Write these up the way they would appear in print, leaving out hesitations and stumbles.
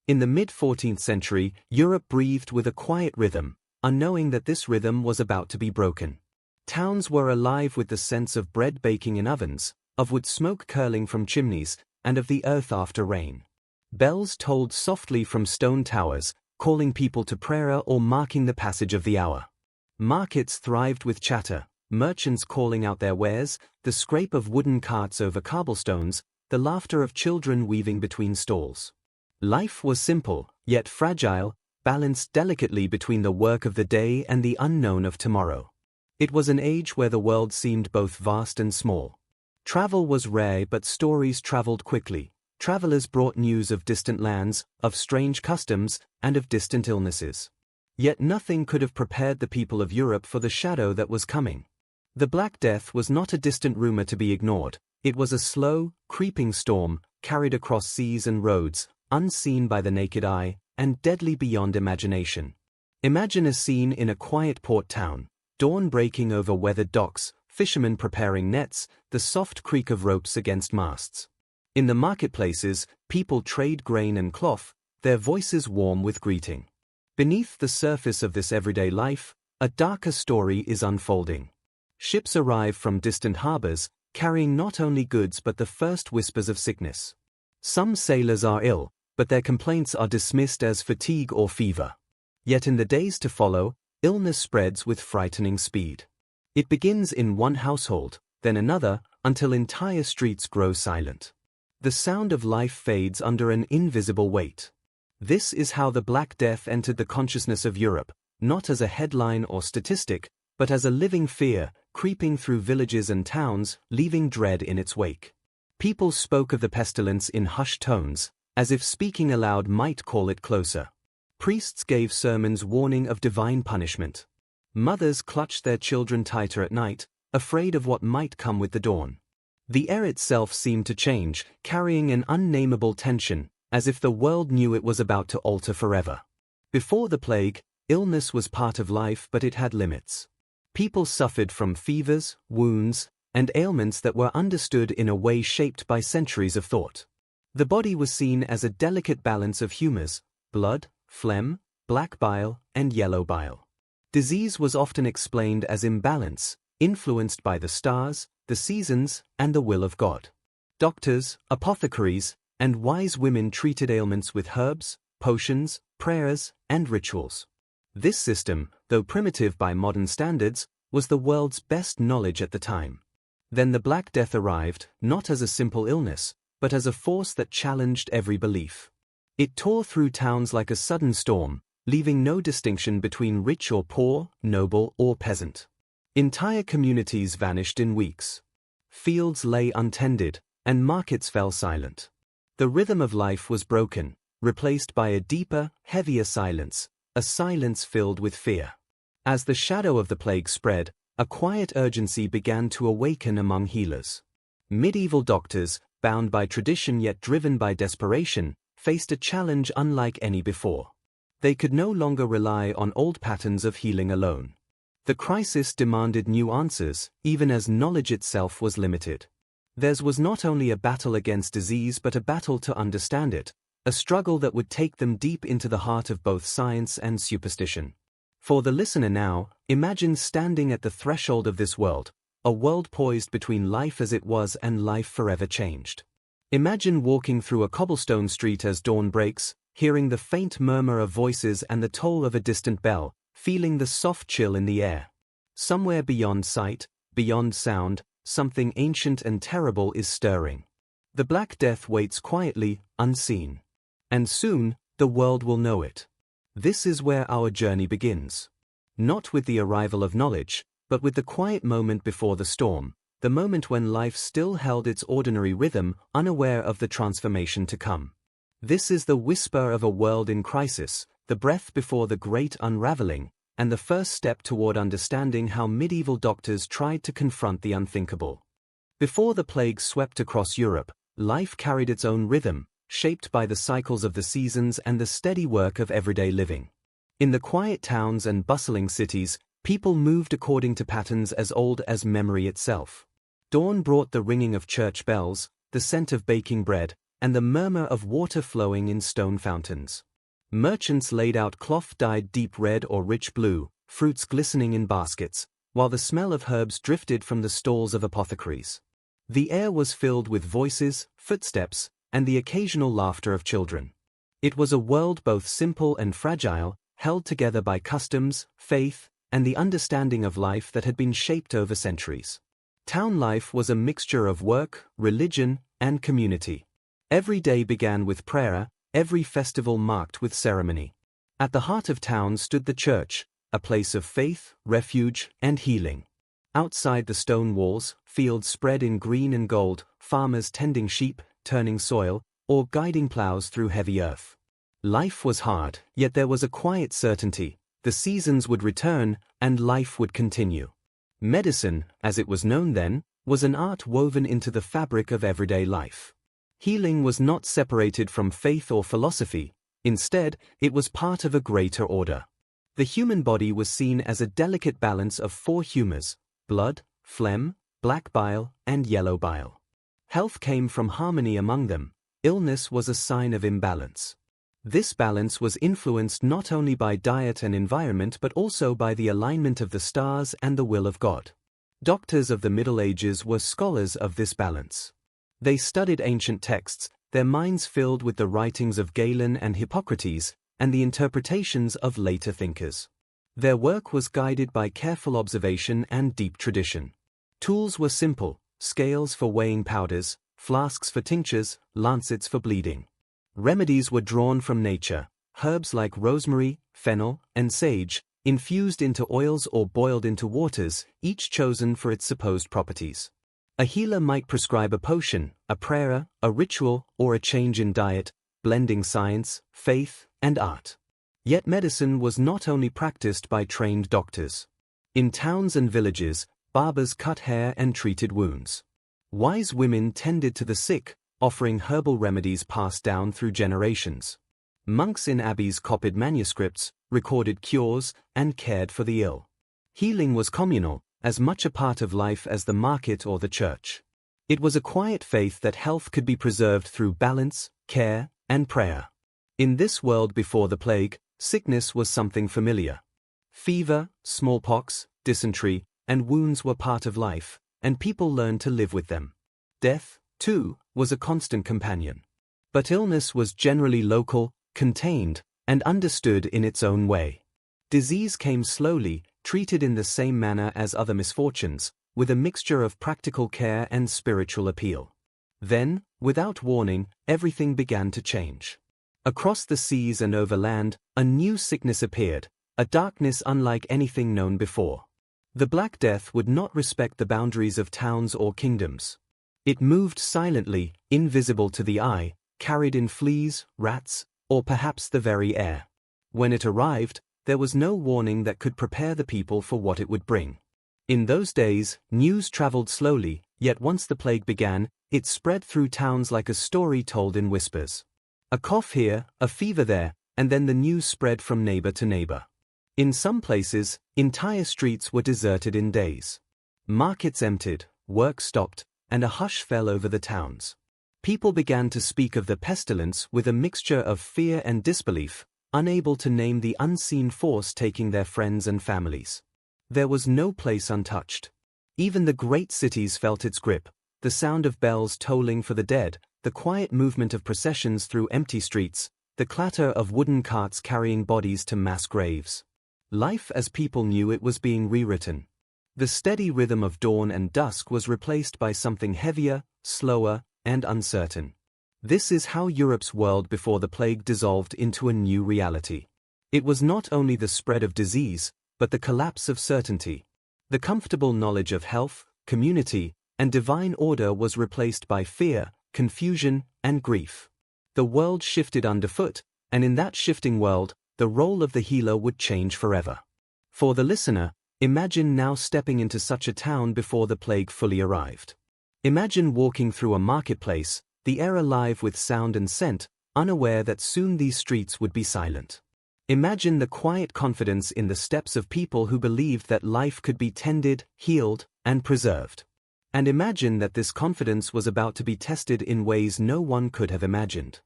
In the mid-14th century, Europe breathed with a quiet rhythm, unknowing that this rhythm was about to be broken. Towns were alive with the sense of bread baking in ovens, of wood smoke curling from chimneys, and of the earth after rain. Bells tolled softly from stone towers, calling people to prayer or marking the passage of the hour. Markets thrived with chatter, merchants calling out their wares, the scrape of wooden carts over cobblestones, the laughter of children weaving between stalls. Life was simple, yet fragile, balanced delicately between the work of the day and the unknown of tomorrow. It was an age where the world seemed both vast and small. Travel was rare, but stories traveled quickly. Travelers brought news of distant lands, of strange customs, and of distant illnesses. Yet nothing could have prepared the people of Europe for the shadow that was coming. The Black Death was not a distant rumor to be ignored. It was a slow, creeping storm, carried across seas and roads, unseen by the naked eye, and deadly beyond imagination. Imagine a scene in a quiet port town, dawn breaking over weathered docks, fishermen preparing nets, the soft creak of ropes against masts. In the marketplaces, people trade grain and cloth, their voices warm with greeting. Beneath the surface of this everyday life, a darker story is unfolding. Ships arrive from distant harbors, carrying not only goods but the first whispers of sickness. Some sailors are ill, but their complaints are dismissed as fatigue or fever. Yet in the days to follow, illness spreads with frightening speed. It begins in one household, then another, until entire streets grow silent. The sound of life fades under an invisible weight. This is how the Black Death entered the consciousness of Europe, not as a headline or statistic, but as a living fear, creeping through villages and towns, leaving dread in its wake. People spoke of the pestilence in hushed tones, as if speaking aloud might call it closer. Priests gave sermons warning of divine punishment. Mothers clutched their children tighter at night, afraid of what might come with the dawn. The air itself seemed to change, carrying an unnameable tension, as if the world knew it was about to alter forever. Before the plague, illness was part of life, but it had limits. People suffered from fevers, wounds, and ailments that were understood in a way shaped by centuries of thought. The body was seen as a delicate balance of humors: blood, phlegm, black bile, and yellow bile. Disease was often explained as imbalance, influenced by the stars, the seasons, and the will of God. Doctors, apothecaries, and wise women treated ailments with herbs, potions, prayers, and rituals. This system, though primitive by modern standards, was the world's best knowledge at the time. Then the Black Death arrived, not as a simple illness, but as a force that challenged every belief. It tore through towns like a sudden storm, leaving no distinction between rich or poor, noble or peasant. Entire communities vanished in weeks. Fields lay untended, and markets fell silent. The rhythm of life was broken, replaced by a deeper, heavier silence, a silence filled with fear. As the shadow of the plague spread, a quiet urgency began to awaken among healers. Medieval doctors, bound by tradition yet driven by desperation, faced a challenge unlike any before. They could no longer rely on old patterns of healing alone. The crisis demanded new answers, even as knowledge itself was limited. Theirs was not only a battle against disease but a battle to understand it, a struggle that would take them deep into the heart of both science and superstition. For the listener now, imagine standing at the threshold of this world, a world poised between life as it was and life forever changed. Imagine walking through a cobblestone street as dawn breaks, hearing the faint murmur of voices and the toll of a distant bell, feeling the soft chill in the air. Somewhere beyond sight, beyond sound, something ancient and terrible is stirring. The Black Death waits quietly, unseen. And soon, the world will know it. This is where our journey begins. Not with the arrival of knowledge, but with the quiet moment before the storm, the moment when life still held its ordinary rhythm, unaware of the transformation to come. This is the whisper of a world in crisis, the breath before the great unraveling, and the first step toward understanding how medieval doctors tried to confront the unthinkable. Before the plague swept across Europe, life carried its own rhythm, shaped by the cycles of the seasons and the steady work of everyday living. In the quiet towns and bustling cities, people moved according to patterns as old as memory itself. Dawn brought the ringing of church bells, the scent of baking bread, and the murmur of water flowing in stone fountains. Merchants laid out cloth dyed deep red or rich blue, fruits glistening in baskets, while the smell of herbs drifted from the stalls of apothecaries. The air was filled with voices, footsteps, and the occasional laughter of children. It was a world both simple and fragile, held together by customs, faith, and the understanding of life that had been shaped over centuries. Town life was a mixture of work, religion, and community. Every day began with prayer, every festival marked with ceremony. At the heart of town stood the church, a place of faith, refuge, and healing. Outside the stone walls, fields spread in green and gold, farmers tending sheep, turning soil, or guiding plows through heavy earth. Life was hard, yet there was a quiet certainty: the seasons would return, and life would continue. Medicine, as it was known then, was an art woven into the fabric of everyday life. Healing was not separated from faith or philosophy; instead, it was part of a greater order. The human body was seen as a delicate balance of four humors: blood, phlegm, black bile, and yellow bile. Health came from harmony among them; illness was a sign of imbalance. This balance was influenced not only by diet and environment but also by the alignment of the stars and the will of God. Doctors of the Middle Ages were scholars of this balance. They studied ancient texts, their minds filled with the writings of Galen and Hippocrates, and the interpretations of later thinkers. Their work was guided by careful observation and deep tradition. Tools were simple: scales for weighing powders, flasks for tinctures, lancets for bleeding. Remedies were drawn from nature: herbs like rosemary, fennel, and sage, infused into oils or boiled into waters, each chosen for its supposed properties. A healer might prescribe a potion, a prayer, a ritual, or a change in diet, blending science, faith, and art. Yet medicine was not only practiced by trained doctors. In towns and villages, barbers cut hair and treated wounds. Wise women tended to the sick, offering herbal remedies passed down through generations. Monks in abbeys copied manuscripts, recorded cures, and cared for the ill. Healing was communal, as much a part of life as the market or the church. It was a quiet faith that health could be preserved through balance, care, and prayer. In this world before the plague, sickness was something familiar. Fever, smallpox, dysentery, and wounds were part of life, and people learned to live with them. Death, too, was a constant companion. But illness was generally local, contained, and understood in its own way. Disease came slowly, treated in the same manner as other misfortunes, with a mixture of practical care and spiritual appeal. Then, without warning, everything began to change. Across the seas and over land, a new sickness appeared, a darkness unlike anything known before. The Black Death would not respect the boundaries of towns or kingdoms. It moved silently, invisible to the eye, carried in fleas, rats, or perhaps the very air. When it arrived, there was no warning that could prepare the people for what it would bring. In those days, news traveled slowly, yet once the plague began, it spread through towns like a story told in whispers. A cough here, a fever there, and then the news spread from neighbor to neighbor. In some places, entire streets were deserted in days. Markets emptied, work stopped, and a hush fell over the towns. People began to speak of the pestilence with a mixture of fear and disbelief, unable to name the unseen force taking their friends and families. There was no place untouched. Even the great cities felt its grip: the sound of bells tolling for the dead, the quiet movement of processions through empty streets, the clatter of wooden carts carrying bodies to mass graves. Life as people knew it was being rewritten. The steady rhythm of dawn and dusk was replaced by something heavier, slower, and uncertain. This is how Europe's world before the plague dissolved into a new reality. It was not only the spread of disease, but the collapse of certainty. The comfortable knowledge of health, community, and divine order was replaced by fear, confusion, and grief. The world shifted underfoot, and in that shifting world, the role of the healer would change forever. For the listener, imagine now stepping into such a town before the plague fully arrived. Imagine walking through a marketplace, the air alive with sound and scent, unaware that soon these streets would be silent. Imagine the quiet confidence in the steps of people who believed that life could be tended, healed, and preserved. And imagine that this confidence was about to be tested in ways no one could have imagined.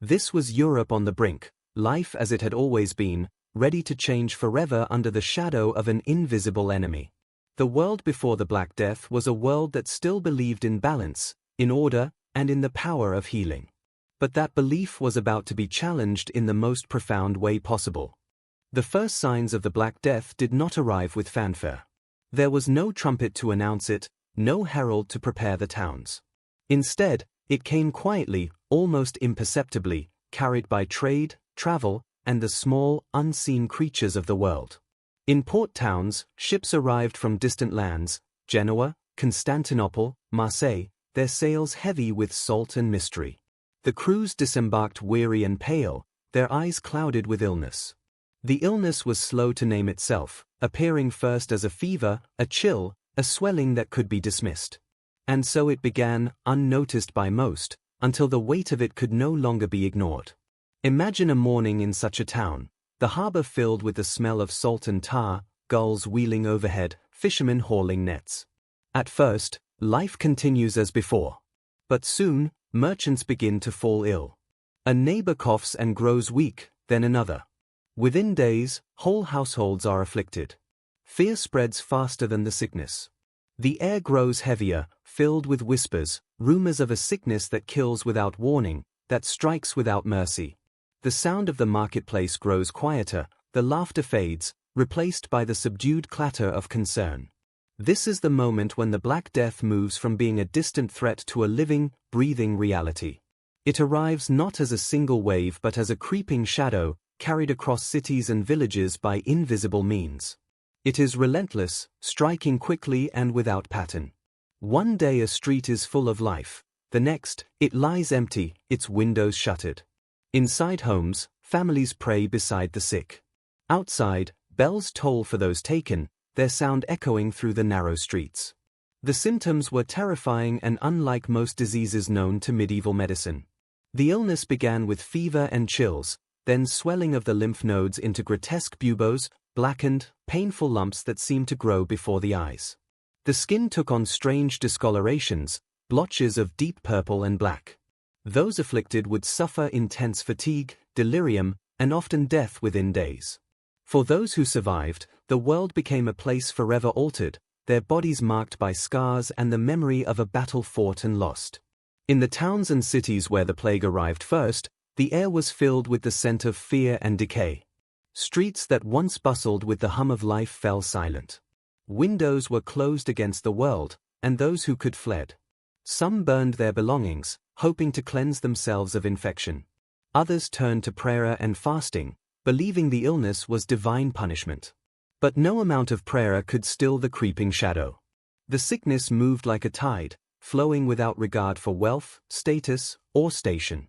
This was Europe on the brink, life as it had always been, ready to change forever under the shadow of an invisible enemy. The world before the Black Death was a world that still believed in balance, in order, and in the power of healing. But that belief was about to be challenged in the most profound way possible. The first signs of the Black Death did not arrive with fanfare. There was no trumpet to announce it, no herald to prepare the towns. Instead, it came quietly, almost imperceptibly, carried by trade, travel, and the small, unseen creatures of the world. In port towns, ships arrived from distant lands, Genoa, Constantinople, Marseille, their sails heavy with salt and mystery. The crews disembarked weary and pale, their eyes clouded with illness. The illness was slow to name itself, appearing first as a fever, a chill, a swelling that could be dismissed. And so it began, unnoticed by most, until the weight of it could no longer be ignored. Imagine a morning in such a town, the harbor filled with the smell of salt and tar, gulls wheeling overhead, fishermen hauling nets. At first, life continues as before. But soon, merchants begin to fall ill. A neighbor coughs and grows weak, then another. Within days, whole households are afflicted. Fear spreads faster than the sickness. The air grows heavier, filled with whispers, rumors of a sickness that kills without warning, that strikes without mercy. The sound of the marketplace grows quieter, the laughter fades, replaced by the subdued clatter of concern. This is the moment when the Black Death moves from being a distant threat to a living, breathing reality. It arrives not as a single wave but as a creeping shadow, carried across cities and villages by invisible means. It is relentless, striking quickly and without pattern. One day a street is full of life, the next, it lies empty, its windows shuttered. Inside homes, families pray beside the sick. Outside, bells toll for those taken, their sound echoing through the narrow streets. The symptoms were terrifying and unlike most diseases known to medieval medicine. The illness began with fever and chills, then swelling of the lymph nodes into grotesque buboes, blackened, painful lumps that seemed to grow before the eyes. The skin took on strange discolorations, blotches of deep purple and black. Those afflicted would suffer intense fatigue, delirium, and often death within days. For those who survived, the world became a place forever altered, their bodies marked by scars and the memory of a battle fought and lost. In the towns and cities where the plague arrived first, the air was filled with the scent of fear and decay. Streets that once bustled with the hum of life fell silent. Windows were closed against the world, and those who could fled. Some burned their belongings, hoping to cleanse themselves of infection. Others turned to prayer and fasting, believing the illness was divine punishment. But no amount of prayer could still the creeping shadow. The sickness moved like a tide, flowing without regard for wealth, status, or station.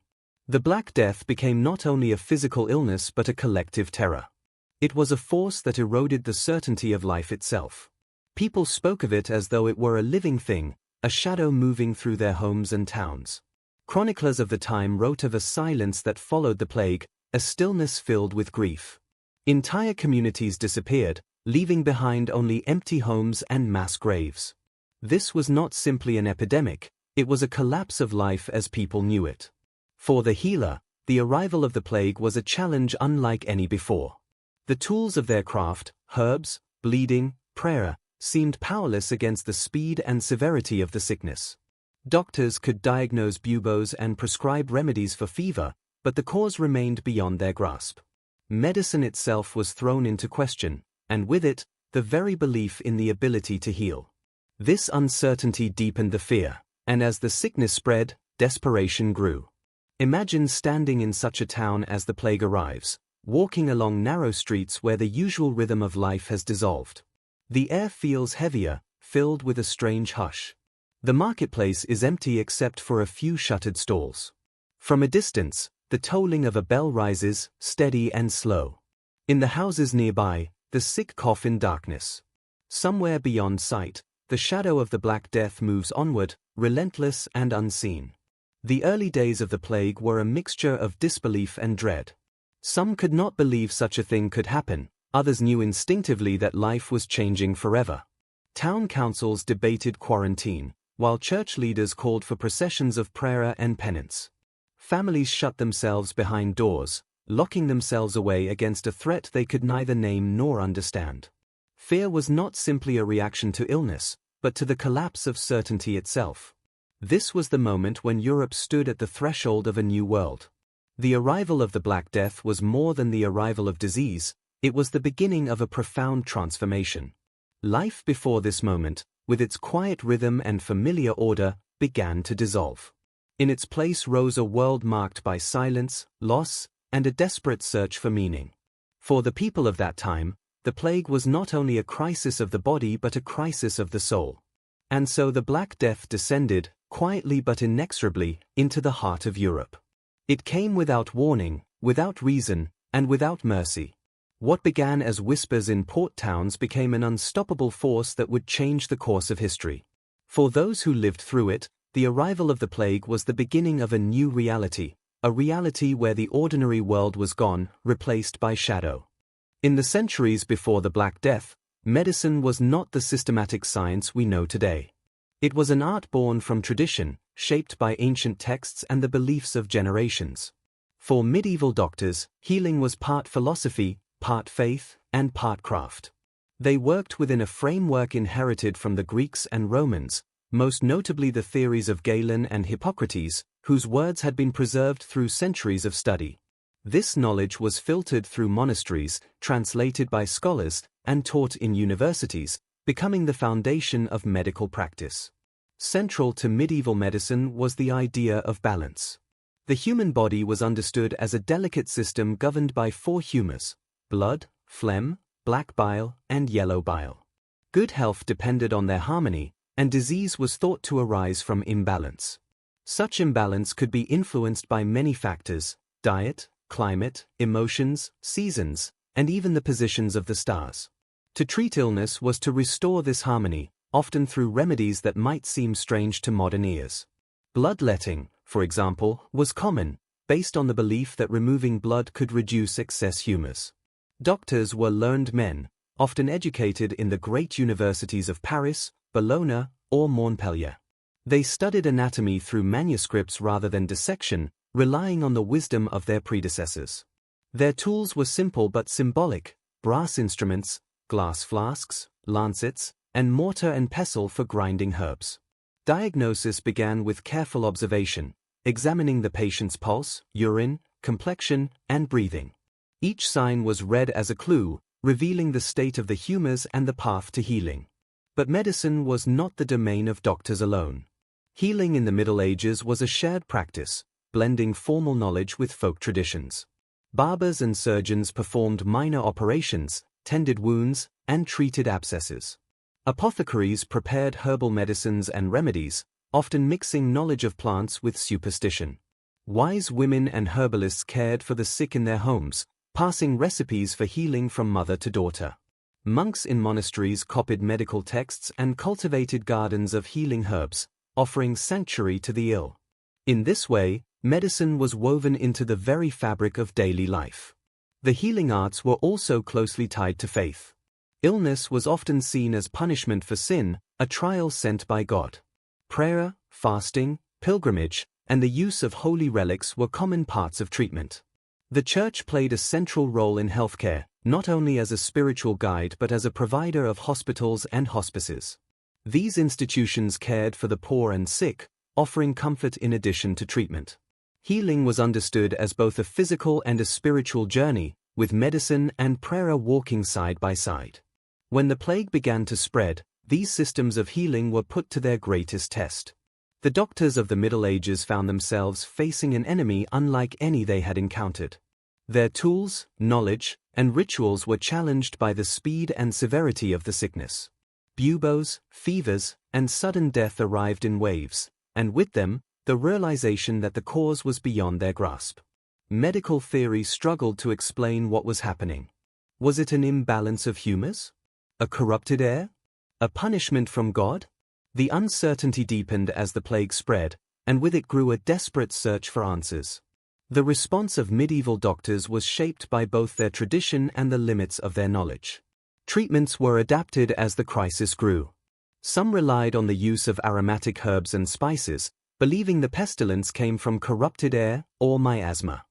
The Black Death became not only a physical illness but a collective terror. It was a force that eroded the certainty of life itself. People spoke of it as though it were a living thing, a shadow moving through their homes and towns. Chroniclers of the time wrote of a silence that followed the plague, a stillness filled with grief. Entire communities disappeared, leaving behind only empty homes and mass graves. This was not simply an epidemic, it was a collapse of life as people knew it. For the healer, the arrival of the plague was a challenge unlike any before. The tools of their craft, herbs, bleeding, prayer, seemed powerless against the speed and severity of the sickness. Doctors could diagnose buboes and prescribe remedies for fever, but the cause remained beyond their grasp. Medicine itself was thrown into question, and with it, the very belief in the ability to heal. This uncertainty deepened the fear, and as the sickness spread, desperation grew. Imagine standing in such a town as the plague arrives, walking along narrow streets where the usual rhythm of life has dissolved. The air feels heavier, filled with a strange hush. The marketplace is empty except for a few shuttered stalls. From a distance, the tolling of a bell rises, steady and slow. In the houses nearby, the sick cough in darkness. Somewhere beyond sight, the shadow of the Black Death moves onward, relentless and unseen. The early days of the plague were a mixture of disbelief and dread. Some could not believe such a thing could happen, others knew instinctively that life was changing forever. Town councils debated quarantine, while church leaders called for processions of prayer and penance. Families shut themselves behind doors, locking themselves away against a threat they could neither name nor understand. Fear was not simply a reaction to illness, but to the collapse of certainty itself. This was the moment when Europe stood at the threshold of a new world. The arrival of the Black Death was more than the arrival of disease, it was the beginning of a profound transformation. Life before this moment, with its quiet rhythm and familiar order, began to dissolve. In its place rose a world marked by silence, loss, and a desperate search for meaning. For the people of that time, the plague was not only a crisis of the body but a crisis of the soul. And so the Black Death descended, quietly but inexorably, into the heart of Europe. It came without warning, without reason, and without mercy. What began as whispers in port towns became an unstoppable force that would change the course of history. For those who lived through it, the arrival of the plague was the beginning of a new reality, a reality where the ordinary world was gone, replaced by shadow. In the centuries before the Black Death, medicine was not the systematic science we know today. It was an art born from tradition, shaped by ancient texts and the beliefs of generations. For medieval doctors, healing was part philosophy, part faith, and part craft. They worked within a framework inherited from the Greeks and Romans, most notably the theories of Galen and Hippocrates, whose words had been preserved through centuries of study. This knowledge was filtered through monasteries, translated by scholars, and taught in universities, becoming the foundation of medical practice. Central to medieval medicine was the idea of balance. The human body was understood as a delicate system governed by four humors: blood, phlegm, black bile, and yellow bile. Good health depended on their harmony, and disease was thought to arise from imbalance. Such imbalance could be influenced by many factors: diet, climate, emotions, seasons, and even the positions of the stars. To treat illness was to restore this harmony, often through remedies that might seem strange to modern ears. Bloodletting, for example, was common, based on the belief that removing blood could reduce excess humors. Doctors were learned men, often educated in the great universities of Paris, Bologna, or Montpellier. They studied anatomy through manuscripts rather than dissection, relying on the wisdom of their predecessors. Their tools were simple but symbolic: brass instruments, glass flasks, lancets, and mortar and pestle for grinding herbs. Diagnosis began with careful observation, examining the patient's pulse, urine, complexion, and breathing. Each sign was read as a clue, revealing the state of the humors and the path to healing. But medicine was not the domain of doctors alone. Healing in the Middle Ages was a shared practice, blending formal knowledge with folk traditions. Barbers and surgeons performed minor operations, tended wounds, and treated abscesses. Apothecaries prepared herbal medicines and remedies, often mixing knowledge of plants with superstition. Wise women and herbalists cared for the sick in their homes, passing recipes for healing from mother to daughter. Monks in monasteries copied medical texts and cultivated gardens of healing herbs, offering sanctuary to the ill. In this way, medicine was woven into the very fabric of daily life. The healing arts were also closely tied to faith. Illness was often seen as punishment for sin, a trial sent by God. Prayer, fasting, pilgrimage, and the use of holy relics were common parts of treatment. The Church played a central role in healthcare, not only as a spiritual guide but as a provider of hospitals and hospices. These institutions cared for the poor and sick, offering comfort in addition to treatment. Healing was understood as both a physical and a spiritual journey, with medicine and prayer walking side by side. When the plague began to spread, these systems of healing were put to their greatest test. The doctors of the Middle Ages found themselves facing an enemy unlike any they had encountered. Their tools, knowledge, and rituals were challenged by the speed and severity of the sickness. Buboes, fevers, and sudden death arrived in waves, and with them, the realization that the cause was beyond their grasp. Medical theory struggled to explain what was happening. Was it an imbalance of humors? A corrupted air? A punishment from God? The uncertainty deepened as the plague spread, and with it grew a desperate search for answers. The response of medieval doctors was shaped by both their tradition and the limits of their knowledge. Treatments were adapted as the crisis grew. Some relied on the use of aromatic herbs and spices, believing the pestilence came from corrupted air or miasma.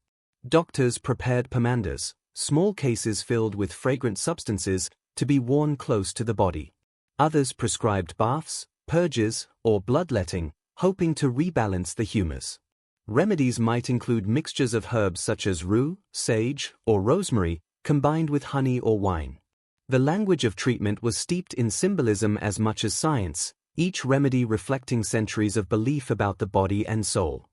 Doctors prepared pomanders, small cases filled with fragrant substances, to be worn close to the body. Others prescribed baths, purges, or bloodletting, hoping to rebalance the humors. Remedies might include mixtures of herbs such as rue, sage, or rosemary, combined with honey or wine. The language of treatment was steeped in symbolism as much as science, each remedy reflecting centuries of belief about the body and soul.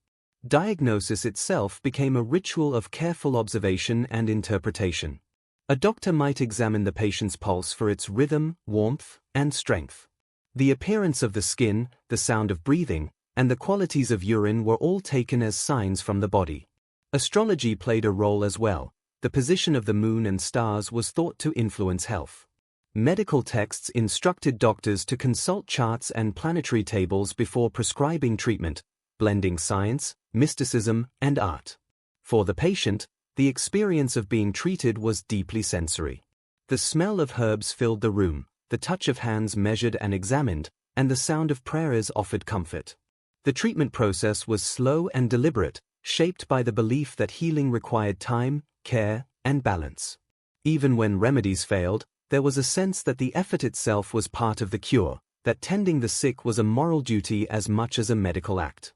Diagnosis itself became a ritual of careful observation and interpretation. A doctor might examine the patient's pulse for its rhythm, warmth, and strength. The appearance of the skin, the sound of breathing, and the qualities of urine were all taken as signs from the body. Astrology played a role as well. The position of the moon and stars was thought to influence health. Medical texts instructed doctors to consult charts and planetary tables before prescribing treatment, blending science, mysticism, and art. For the patient, the experience of being treated was deeply sensory. The smell of herbs filled the room, the touch of hands measured and examined, and the sound of prayers offered comfort. The treatment process was slow and deliberate, shaped by the belief that healing required time, care, and balance. Even when remedies failed, there was a sense that the effort itself was part of the cure, that tending the sick was a moral duty as much as a medical act.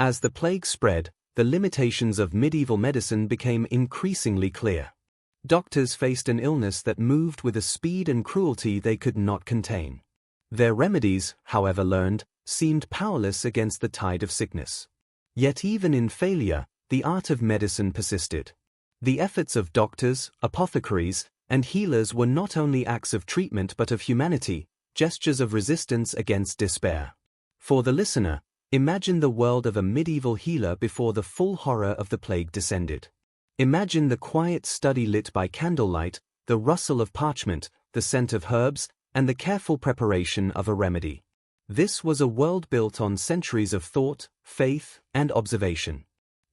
As the plague spread, the limitations of medieval medicine became increasingly clear. Doctors faced an illness that moved with a speed and cruelty they could not contain. Their remedies, however learned, seemed powerless against the tide of sickness. Yet even in failure, the art of medicine persisted. The efforts of doctors, apothecaries, and healers were not only acts of treatment but of humanity, gestures of resistance against despair. For the listener, imagine the world of a medieval healer before the full horror of the plague descended. Imagine the quiet study lit by candlelight, the rustle of parchment, the scent of herbs, and the careful preparation of a remedy. This was a world built on centuries of thought, faith, and observation.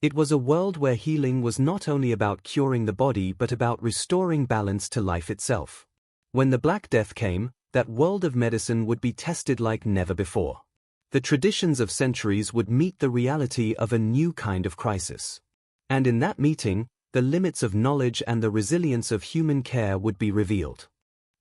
It was a world where healing was not only about curing the body but about restoring balance to life itself. When the Black Death came, that world of medicine would be tested like never before. The traditions of centuries would meet the reality of a new kind of crisis. And in that meeting, the limits of knowledge and the resilience of human care would be revealed.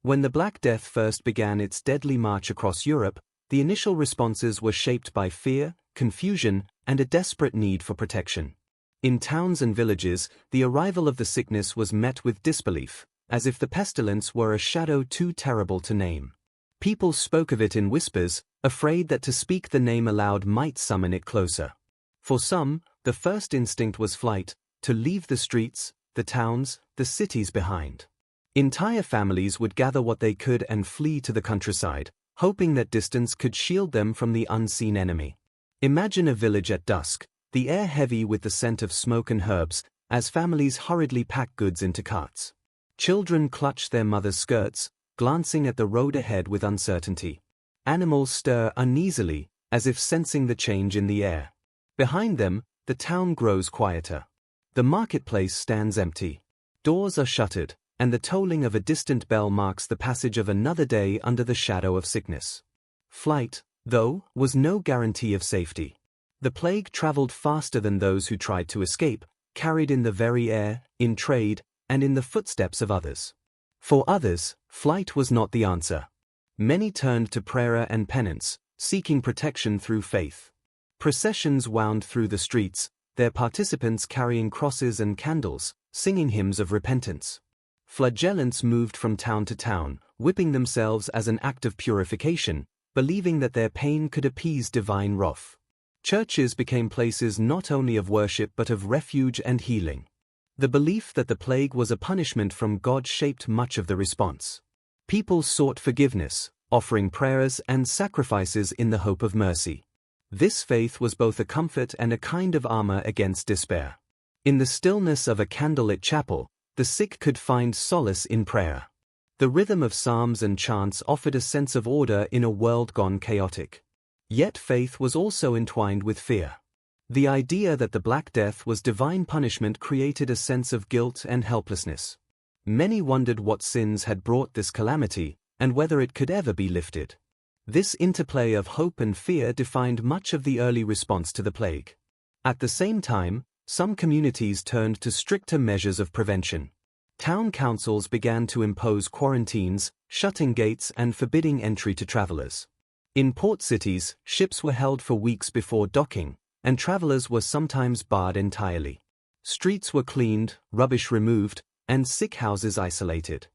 When the Black Death first began its deadly march across Europe, the initial responses were shaped by fear, confusion, and a desperate need for protection. In towns and villages, the arrival of the sickness was met with disbelief, as if the pestilence were a shadow too terrible to name. People spoke of it in whispers, afraid that to speak the name aloud might summon it closer. For some, the first instinct was flight, to leave the streets, the towns, the cities behind. Entire families would gather what they could and flee to the countryside, hoping that distance could shield them from the unseen enemy. Imagine a village at dusk, the air heavy with the scent of smoke and herbs, as families hurriedly pack goods into carts. Children clutch their mothers' skirts, glancing at the road ahead with uncertainty. Animals stir uneasily, as if sensing the change in the air. Behind them, the town grows quieter. The marketplace stands empty. Doors are shuttered, and the tolling of a distant bell marks the passage of another day under the shadow of sickness. Flight, though, was no guarantee of safety. The plague traveled faster than those who tried to escape, carried in the very air, in trade, and in the footsteps of others. For others, flight was not the answer. Many turned to prayer and penance, seeking protection through faith. Processions wound through the streets, their participants carrying crosses and candles, singing hymns of repentance. Flagellants moved from town to town, whipping themselves as an act of purification, believing that their pain could appease divine wrath. Churches became places not only of worship but of refuge and healing. The belief that the plague was a punishment from God shaped much of the response. People sought forgiveness, offering prayers and sacrifices in the hope of mercy. This faith was both a comfort and a kind of armor against despair. In the stillness of a candlelit chapel, the sick could find solace in prayer. The rhythm of psalms and chants offered a sense of order in a world gone chaotic. Yet faith was also entwined with fear. The idea that the Black Death was divine punishment created a sense of guilt and helplessness. Many wondered what sins had brought this calamity, and whether it could ever be lifted. This interplay of hope and fear defined much of the early response to the plague. At the same time, some communities turned to stricter measures of prevention. Town councils began to impose quarantines, shutting gates and forbidding entry to travelers. In port cities, ships were held for weeks before docking, and travelers were sometimes barred entirely. Streets were cleaned, rubbish removed, and sick houses isolated.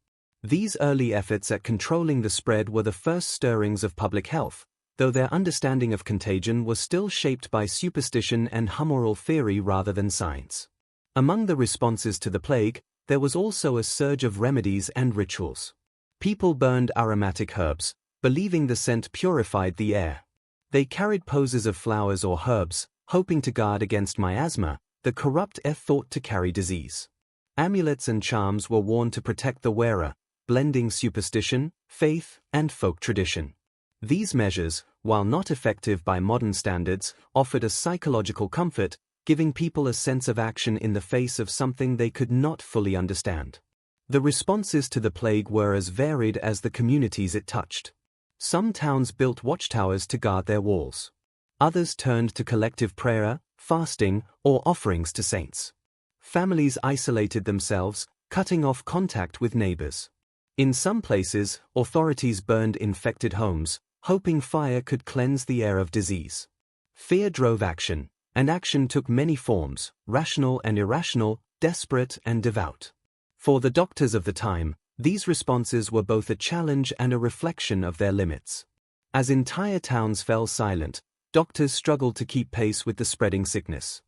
These early efforts at controlling the spread were the first stirrings of public health, though their understanding of contagion was still shaped by superstition and humoral theory rather than science. Among the responses to the plague, there was also a surge of remedies and rituals. People burned aromatic herbs, believing the scent purified the air. They carried posies of flowers or herbs, hoping to guard against miasma, the corrupt air thought to carry disease. Amulets and charms were worn to protect the wearer, blending superstition, faith, and folk tradition. These measures, while not effective by modern standards, offered a psychological comfort, giving people a sense of action in the face of something they could not fully understand. The responses to the plague were as varied as the communities it touched. Some towns built watchtowers to guard their walls. Others turned to collective prayer, fasting, or offerings to saints. Families isolated themselves, cutting off contact with neighbors. In some places, authorities burned infected homes, hoping fire could cleanse the air of disease. Fear drove action, and action took many forms, rational and irrational, desperate and devout. For the doctors of the time, these responses were both a challenge and a reflection of their limits. As entire towns fell silent, doctors struggled to keep pace with the spreading sickness.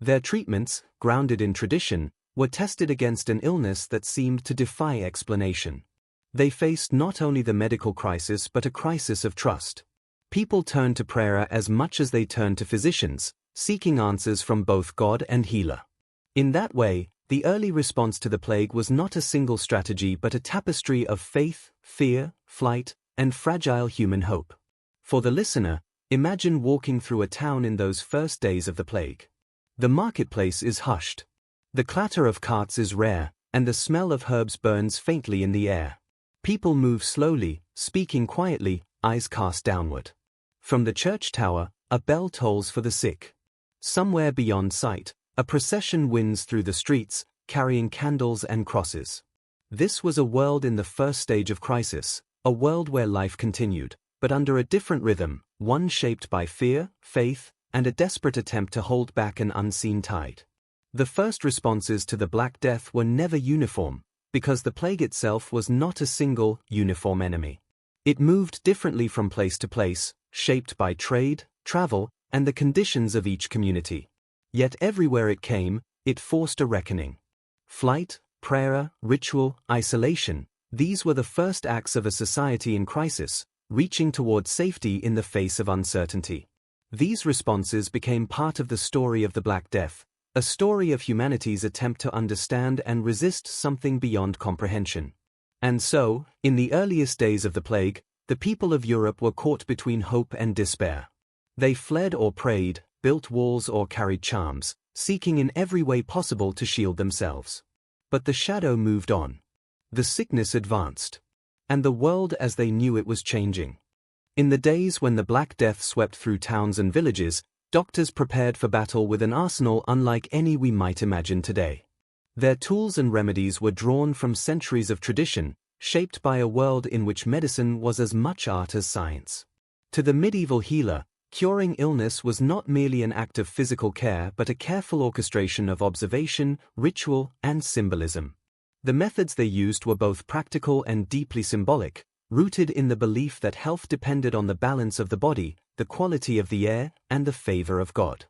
Their treatments, grounded in tradition, were tested against an illness that seemed to defy explanation. They faced not only the medical crisis but a crisis of trust. People turned to prayer as much as they turned to physicians, seeking answers from both God and healer. In that way, the early response to the plague was not a single strategy but a tapestry of faith, fear, flight, and fragile human hope. For the listener, imagine walking through a town in those first days of the plague. The marketplace is hushed. The clatter of carts is rare, and the smell of herbs burns faintly in the air. People move slowly, speaking quietly, eyes cast downward. From the church tower, a bell tolls for the sick. Somewhere beyond sight, a procession winds through the streets, carrying candles and crosses. This was a world in the first stage of crisis, a world where life continued, but under a different rhythm, one shaped by fear, faith, and a desperate attempt to hold back an unseen tide. The first responses to the Black Death were never uniform, because the plague itself was not a single, uniform enemy. It moved differently from place to place, shaped by trade, travel, and the conditions of each community. Yet everywhere it came, it forced a reckoning. Flight, prayer, ritual, isolation, these were the first acts of a society in crisis, reaching toward safety in the face of uncertainty. These responses became part of the story of the Black Death, a story of humanity's attempt to understand and resist something beyond comprehension. And so, in the earliest days of the plague, the people of Europe were caught between hope and despair. They fled or prayed, built walls or carried charms, seeking in every way possible to shield themselves. But the shadow moved on. The sickness advanced. And the world as they knew it was changing. In the days when the Black Death swept through towns and villages, doctors prepared for battle with an arsenal unlike any we might imagine today. Their tools and remedies were drawn from centuries of tradition, shaped by a world in which medicine was as much art as science. To the medieval healer, curing illness was not merely an act of physical care but a careful orchestration of observation, ritual, and symbolism. The methods they used were both practical and deeply symbolic, rooted in the belief that health depended on the balance of the body, the quality of the air, and the favor of God.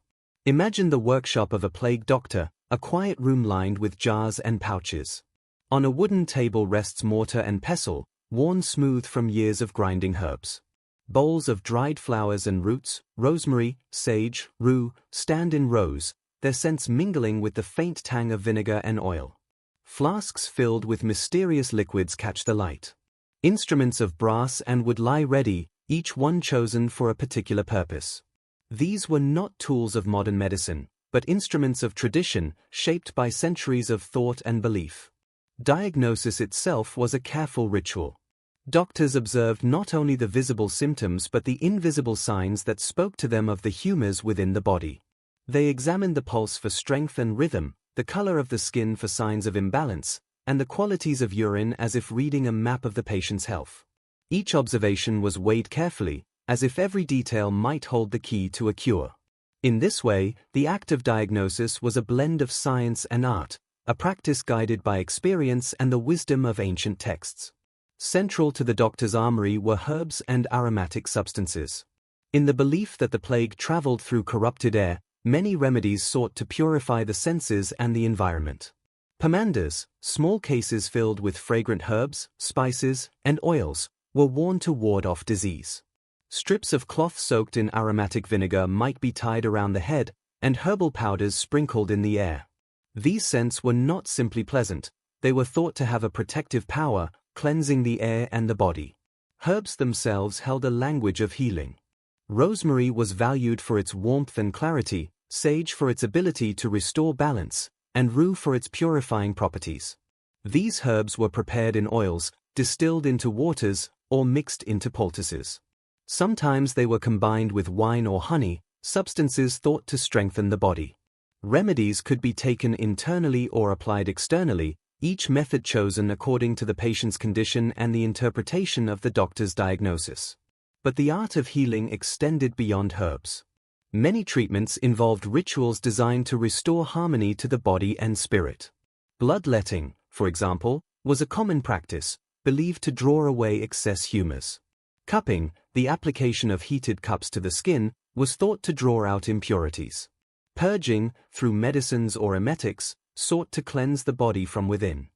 Imagine the workshop of a plague doctor, a quiet room lined with jars and pouches. On a wooden table rests mortar and pestle, worn smooth from years of grinding herbs. Bowls of dried flowers and roots, rosemary, sage, rue, stand in rows, their scents mingling with the faint tang of vinegar and oil. Flasks filled with mysterious liquids catch the light. Instruments of brass and wood lie ready, each one chosen for a particular purpose. These were not tools of modern medicine, but instruments of tradition shaped by centuries of thought and belief. Diagnosis itself was a careful ritual. Doctors observed not only the visible symptoms but the invisible signs that spoke to them of the humors within the body. They examined the pulse for strength and rhythm, the color of the skin for signs of imbalance, and the qualities of urine as if reading a map of the patient's health. Each observation was weighed carefully, as if every detail might hold the key to a cure. In this way, the act of diagnosis was a blend of science and art, a practice guided by experience and the wisdom of ancient texts. Central to the doctor's armory were herbs and aromatic substances. In the belief that the plague traveled through corrupted air, many remedies sought to purify the senses and the environment. Pomanders, small cases filled with fragrant herbs, spices, and oils, were worn to ward off disease. Strips of cloth soaked in aromatic vinegar might be tied around the head, and herbal powders sprinkled in the air. These scents were not simply pleasant, they were thought to have a protective power, cleansing the air and the body. Herbs themselves held a language of healing. Rosemary was valued for its warmth and clarity, sage for its ability to restore balance, and rue for its purifying properties. These herbs were prepared in oils, distilled into waters, or mixed into poultices. Sometimes they were combined with wine or honey, substances thought to strengthen the body. Remedies could be taken internally or applied externally, each method chosen according to the patient's condition and the interpretation of the doctor's diagnosis. But the art of healing extended beyond herbs. Many treatments involved rituals designed to restore harmony to the body and spirit. Bloodletting, for example, was a common practice, believed to draw away excess humors. Cupping, the application of heated cups to the skin, was thought to draw out impurities. Purging, through medicines or emetics, sought to cleanse the body from within.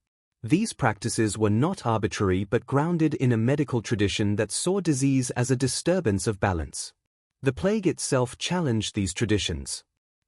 These practices were not arbitrary but grounded in a medical tradition that saw disease as a disturbance of balance. The plague itself challenged these traditions.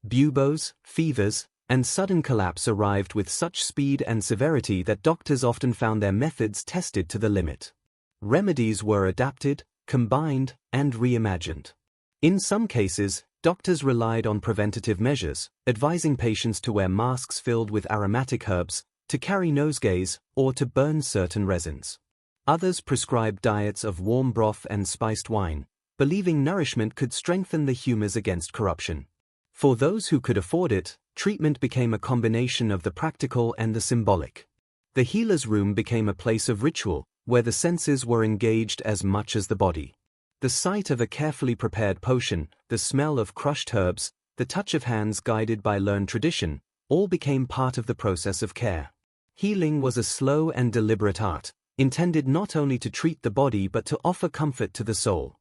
Buboes, fevers, and sudden collapse arrived with such speed and severity that doctors often found their methods tested to the limit. Remedies were adapted, combined, and reimagined. In some cases, doctors relied on preventative measures, advising patients to wear masks filled with aromatic herbs, to carry nosegays, or to burn certain resins. Others prescribed diets of warm broth and spiced wine, believing nourishment could strengthen the humors against corruption. For those who could afford it, treatment became a combination of the practical and the symbolic. The healer's room became a place of ritual, where the senses were engaged as much as the body. The sight of a carefully prepared potion, the smell of crushed herbs, the touch of hands guided by learned tradition, all became part of the process of care. Healing was a slow and deliberate art, intended not only to treat the body but to offer comfort to the soul.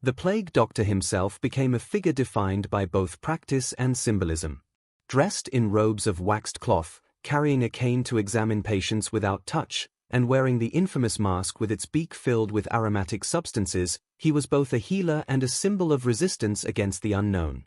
The plague doctor himself became a figure defined by both practice and symbolism. Dressed in robes of waxed cloth, carrying a cane to examine patients without touch, and wearing the infamous mask with its beak filled with aromatic substances, he was both a healer and a symbol of resistance against the unknown.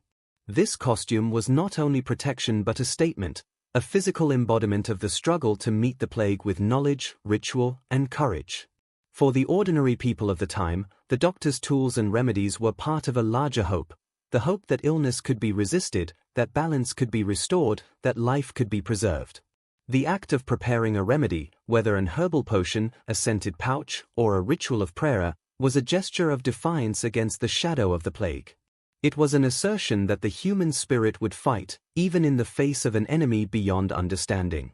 This costume was not only protection but a statement, a physical embodiment of the struggle to meet the plague with knowledge, ritual, and courage. For the ordinary people of the time, the doctor's tools and remedies were part of a larger hope, the hope that illness could be resisted, that balance could be restored, that life could be preserved. The act of preparing a remedy, whether an herbal potion, a scented pouch, or a ritual of prayer, was a gesture of defiance against the shadow of the plague. It was an assertion that the human spirit would fight, even in the face of an enemy beyond understanding.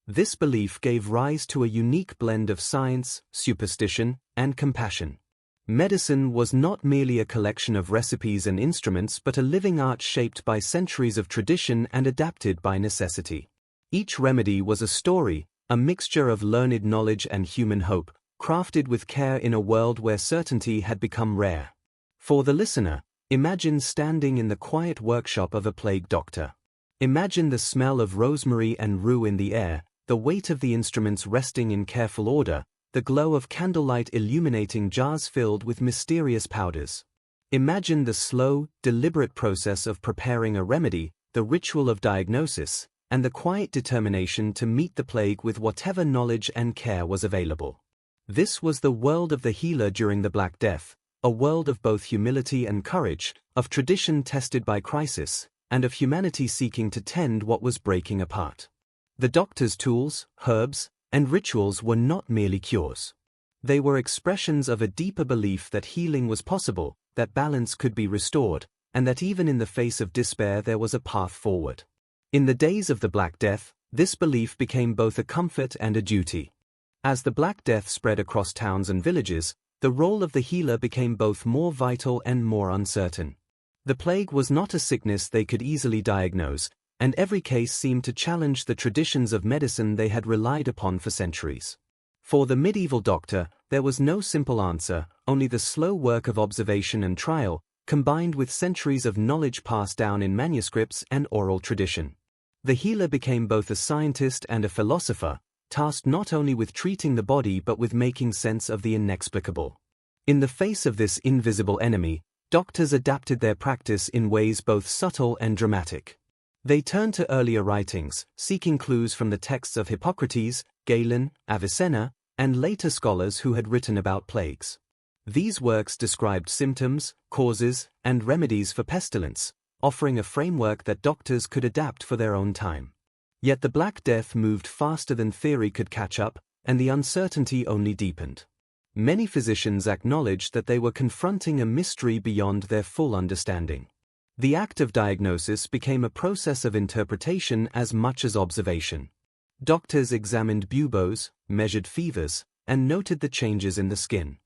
This belief gave rise to a unique blend of science, superstition, and compassion. Medicine was not merely a collection of recipes and instruments but a living art shaped by centuries of tradition and adapted by necessity. Each remedy was a story, a mixture of learned knowledge and human hope, crafted with care in a world where certainty had become rare. For the listener, imagine standing in the quiet workshop of a plague doctor. Imagine the smell of rosemary and rue in the air, the weight of the instruments resting in careful order, the glow of candlelight illuminating jars filled with mysterious powders. Imagine the slow, deliberate process of preparing a remedy, the ritual of diagnosis, and the quiet determination to meet the plague with whatever knowledge and care was available. This was the world of the healer during the Black Death, a world of both humility and courage, of tradition tested by crisis, and of humanity seeking to tend what was breaking apart. The doctor's tools, herbs, and rituals were not merely cures. They were expressions of a deeper belief that healing was possible, that balance could be restored, and that even in the face of despair there was a path forward. In the days of the Black Death, this belief became both a comfort and a duty. As the Black Death spread across towns and villages, the role of the healer became both more vital and more uncertain. The plague was not a sickness they could easily diagnose, and every case seemed to challenge the traditions of medicine they had relied upon for centuries. For the medieval doctor, there was no simple answer, only the slow work of observation and trial, combined with centuries of knowledge passed down in manuscripts and oral tradition. The healer became both a scientist and a philosopher, tasked not only with treating the body but with making sense of the inexplicable. In the face of this invisible enemy, doctors adapted their practice in ways both subtle and dramatic. They turned to earlier writings, seeking clues from the texts of Hippocrates, Galen, Avicenna, and later scholars who had written about plagues. These works described symptoms, causes, and remedies for pestilence, offering a framework that doctors could adapt for their own time. Yet the Black Death moved faster than theory could catch up, and the uncertainty only deepened. Many physicians acknowledged that they were confronting a mystery beyond their full understanding. The act of diagnosis became a process of interpretation as much as observation. Doctors examined buboes, measured fevers, and noted the changes in the skin.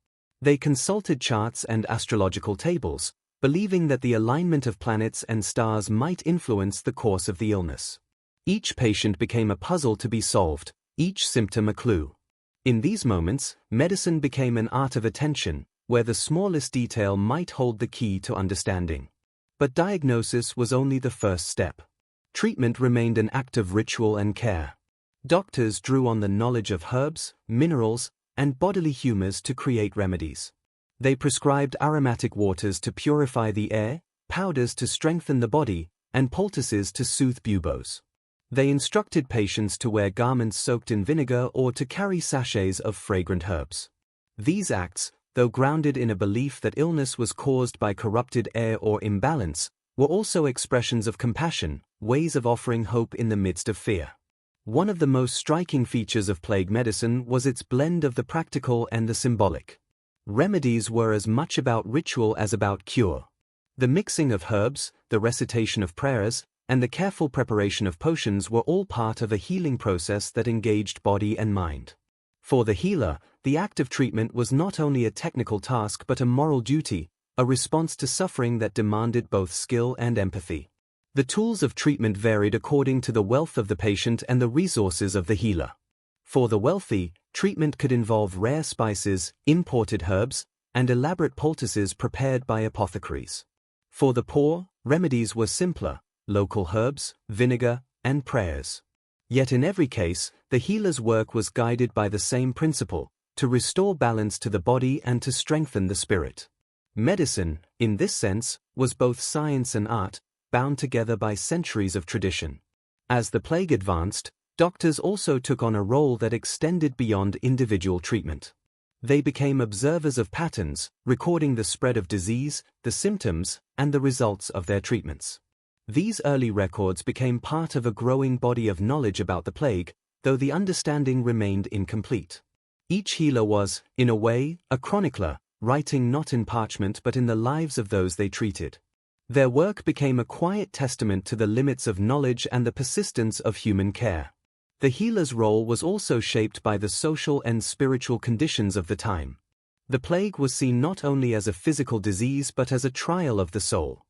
They consulted charts and astrological tables, believing that the alignment of planets and stars might influence the course of the illness. Each patient became a puzzle to be solved, each symptom a clue. In these moments, medicine became an art of attention, where the smallest detail might hold the key to understanding. But diagnosis was only the first step. Treatment remained an act of ritual and care. Doctors drew on the knowledge of herbs, minerals, and bodily humors to create remedies. They prescribed aromatic waters to purify the air, powders to strengthen the body, and poultices to soothe buboes. They instructed patients to wear garments soaked in vinegar or to carry sachets of fragrant herbs. These acts, though grounded in a belief that illness was caused by corrupted air or imbalance, were also expressions of compassion, ways of offering hope in the midst of fear. One of the most striking features of plague medicine was its blend of the practical and the symbolic. Remedies were as much about ritual as about cure. The mixing of herbs, the recitation of prayers, and the careful preparation of potions were all part of a healing process that engaged body and mind. For the healer, the act of treatment was not only a technical task but a moral duty, a response to suffering that demanded both skill and empathy. The tools of treatment varied according to the wealth of the patient and the resources of the healer. For the wealthy, treatment could involve rare spices, imported herbs, and elaborate poultices prepared by apothecaries. For the poor, remedies were simpler, local herbs, vinegar, and prayers. Yet in every case, the healer's work was guided by the same principle, to restore balance to the body and to strengthen the spirit. Medicine, in this sense, was both science and art, bound together by centuries of tradition. As the plague advanced, doctors also took on a role that extended beyond individual treatment. They became observers of patterns, recording the spread of disease, the symptoms, and the results of their treatments. These early records became part of a growing body of knowledge about the plague, though the understanding remained incomplete. Each healer was, in a way, a chronicler, writing not in parchment but in the lives of those they treated. Their work became a quiet testament to the limits of knowledge and the persistence of human care. The healer's role was also shaped by the social and spiritual conditions of the time. The plague was seen not only as a physical disease but as a trial of the soul.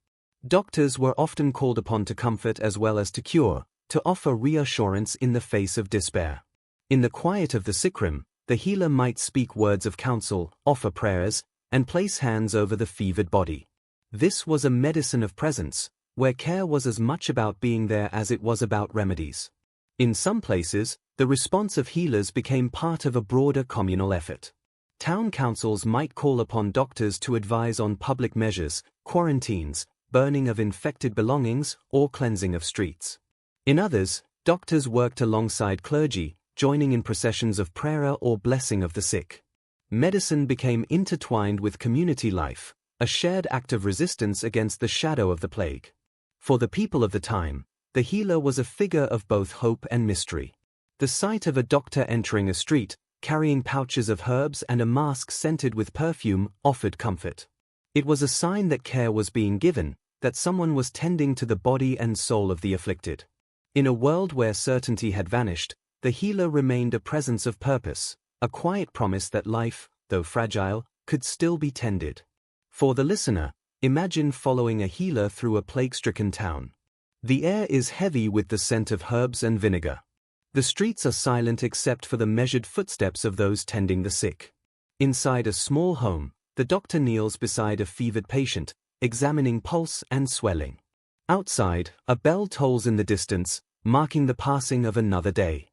Doctors were often called upon to comfort as well as to cure, to offer reassurance in the face of despair. In the quiet of the sick room, the healer might speak words of counsel, offer prayers, and place hands over the fevered body. This was a medicine of presence, where care was as much about being there as it was about remedies. In some places, the response of healers became part of a broader communal effort. Town councils might call upon doctors to advise on public measures, quarantines, burning of infected belongings, or cleansing of streets. In others, doctors worked alongside clergy, joining in processions of prayer or blessing of the sick. Medicine became intertwined with community life, a shared act of resistance against the shadow of the plague. For the people of the time, the healer was a figure of both hope and mystery. The sight of a doctor entering a street, carrying pouches of herbs and a mask scented with perfume, offered comfort. It was a sign that care was being given, that someone was tending to the body and soul of the afflicted. In a world where certainty had vanished, the healer remained a presence of purpose, a quiet promise that life, though fragile, could still be tended. For the listener, imagine following a healer through a plague-stricken town. The air is heavy with the scent of herbs and vinegar. The streets are silent except for the measured footsteps of those tending the sick. Inside a small home, the doctor kneels beside a fevered patient, examining pulse and swelling. Outside, a bell tolls in the distance, marking the passing of another day.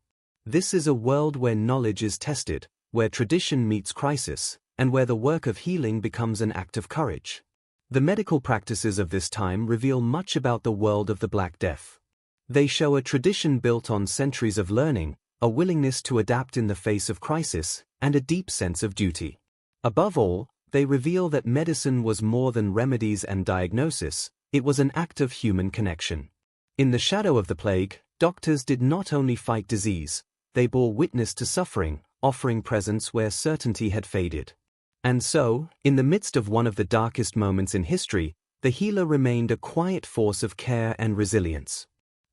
This is a world where knowledge is tested, where tradition meets crisis, and where the work of healing becomes an act of courage. The medical practices of this time reveal much about the world of the Black Death. They show a tradition built on centuries of learning, a willingness to adapt in the face of crisis, and a deep sense of duty. Above all, they reveal that medicine was more than remedies and diagnosis, it was an act of human connection. In the shadow of the plague, doctors did not only fight disease, they bore witness to suffering, offering presence where certainty had faded. And so, in the midst of one of the darkest moments in history, the healer remained a quiet force of care and resilience.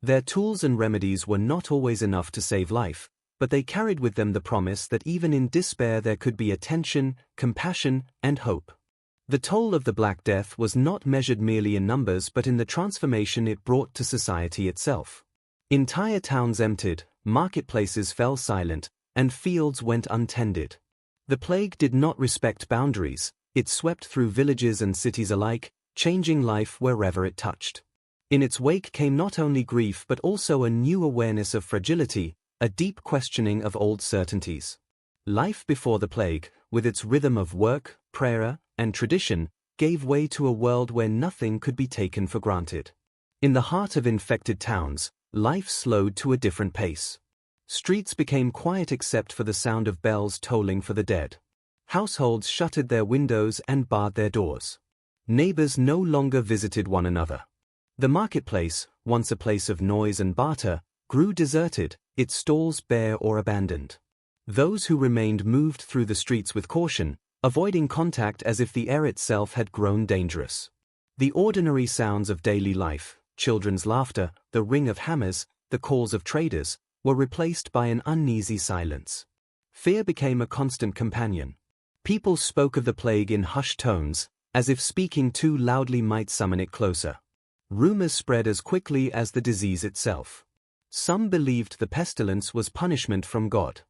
Their tools and remedies were not always enough to save life, but they carried with them the promise that even in despair there could be attention, compassion, and hope. The toll of the Black Death was not measured merely in numbers but in the transformation it brought to society itself. Entire towns emptied, marketplaces fell silent, and fields went untended. The plague did not respect boundaries, it swept through villages and cities alike, changing life wherever it touched. In its wake came not only grief but also a new awareness of fragility, a deep questioning of old certainties. Life before the plague, with its rhythm of work, prayer, and tradition, gave way to a world where nothing could be taken for granted. In the heart of infected towns, life slowed to a different pace. Streets became quiet except for the sound of bells tolling for the dead. Households shuttered their windows and barred their doors. Neighbors no longer visited one another. The marketplace, once a place of noise and barter, grew deserted, its stalls bare or abandoned. Those who remained moved through the streets with caution, avoiding contact as if the air itself had grown dangerous. The ordinary sounds of daily life, children's laughter, the ring of hammers, the calls of traders, were replaced by an uneasy silence. Fear became a constant companion. People spoke of the plague in hushed tones, as if speaking too loudly might summon it closer. Rumors spread as quickly as the disease itself. Some believed the pestilence was punishment from God.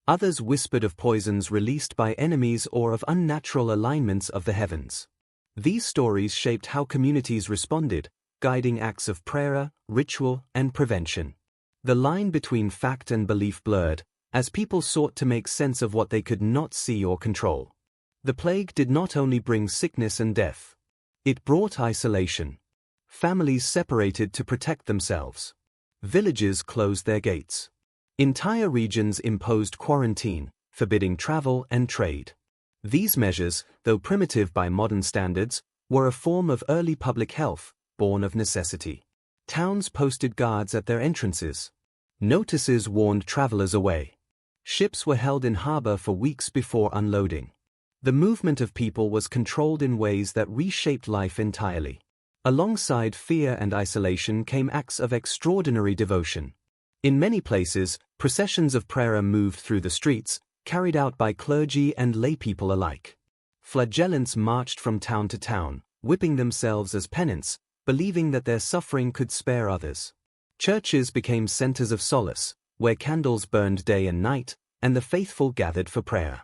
Others whispered of poisons released by enemies or of unnatural alignments of the heavens. These stories shaped how communities responded, guiding acts of prayer, ritual, and prevention. The line between fact and belief blurred, as people sought to make sense of what they could not see or control. The plague did not only bring sickness and death. It brought isolation. Families separated to protect themselves. Villages closed their gates. Entire regions imposed quarantine, forbidding travel and trade. These measures, though primitive by modern standards, were a form of early public health, born of necessity. Towns posted guards at their entrances. Notices warned travelers away. Ships were held in harbor for weeks before unloading. The movement of people was controlled in ways that reshaped life entirely. Alongside fear and isolation came acts of extraordinary devotion. In many places, processions of prayer moved through the streets, carried out by clergy and laypeople alike. Flagellants marched from town to town, whipping themselves as penance, believing that their suffering could spare others. Churches became centers of solace, where candles burned day and night, and the faithful gathered for prayer.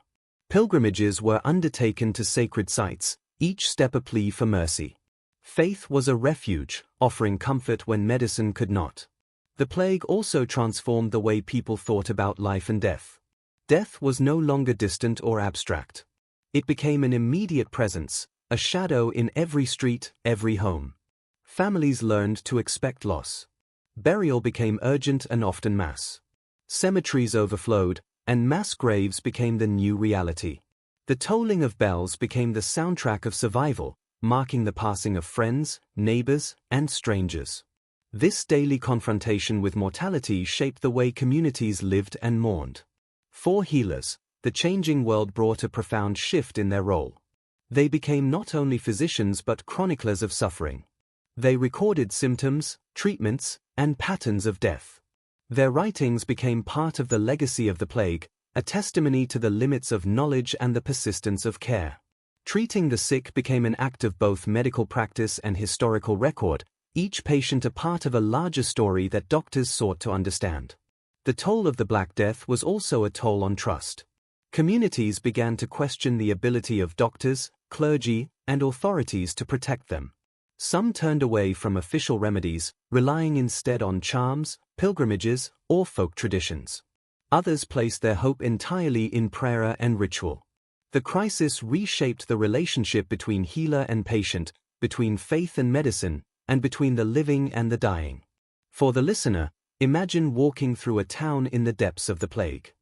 Pilgrimages were undertaken to sacred sites, each step a plea for mercy. Faith was a refuge, offering comfort when medicine could not. The plague also transformed the way people thought about life and death. Death was no longer distant or abstract. It became an immediate presence, a shadow in every street, every home. Families learned to expect loss. Burial became urgent and often mass. Cemeteries overflowed, and mass graves became the new reality. The tolling of bells became the soundtrack of survival, marking the passing of friends, neighbors, and strangers. This daily confrontation with mortality shaped the way communities lived and mourned. For healers, the changing world brought a profound shift in their role. They became not only physicians but chroniclers of suffering. They recorded symptoms, treatments, and patterns of death. Their writings became part of the legacy of the plague, a testimony to the limits of knowledge and the persistence of care. Treating the sick became an act of both medical practice and historical record, each patient a part of a larger story that doctors sought to understand. The toll of the Black Death was also a toll on trust. Communities began to question the ability of doctors, clergy, and authorities to protect them. Some turned away from official remedies, relying instead on charms, pilgrimages, or folk traditions. Others placed their hope entirely in prayer and ritual. The crisis reshaped the relationship between healer and patient, between faith and medicine, and between the living and the dying. For the listener, imagine walking through a town in the depths of the plague.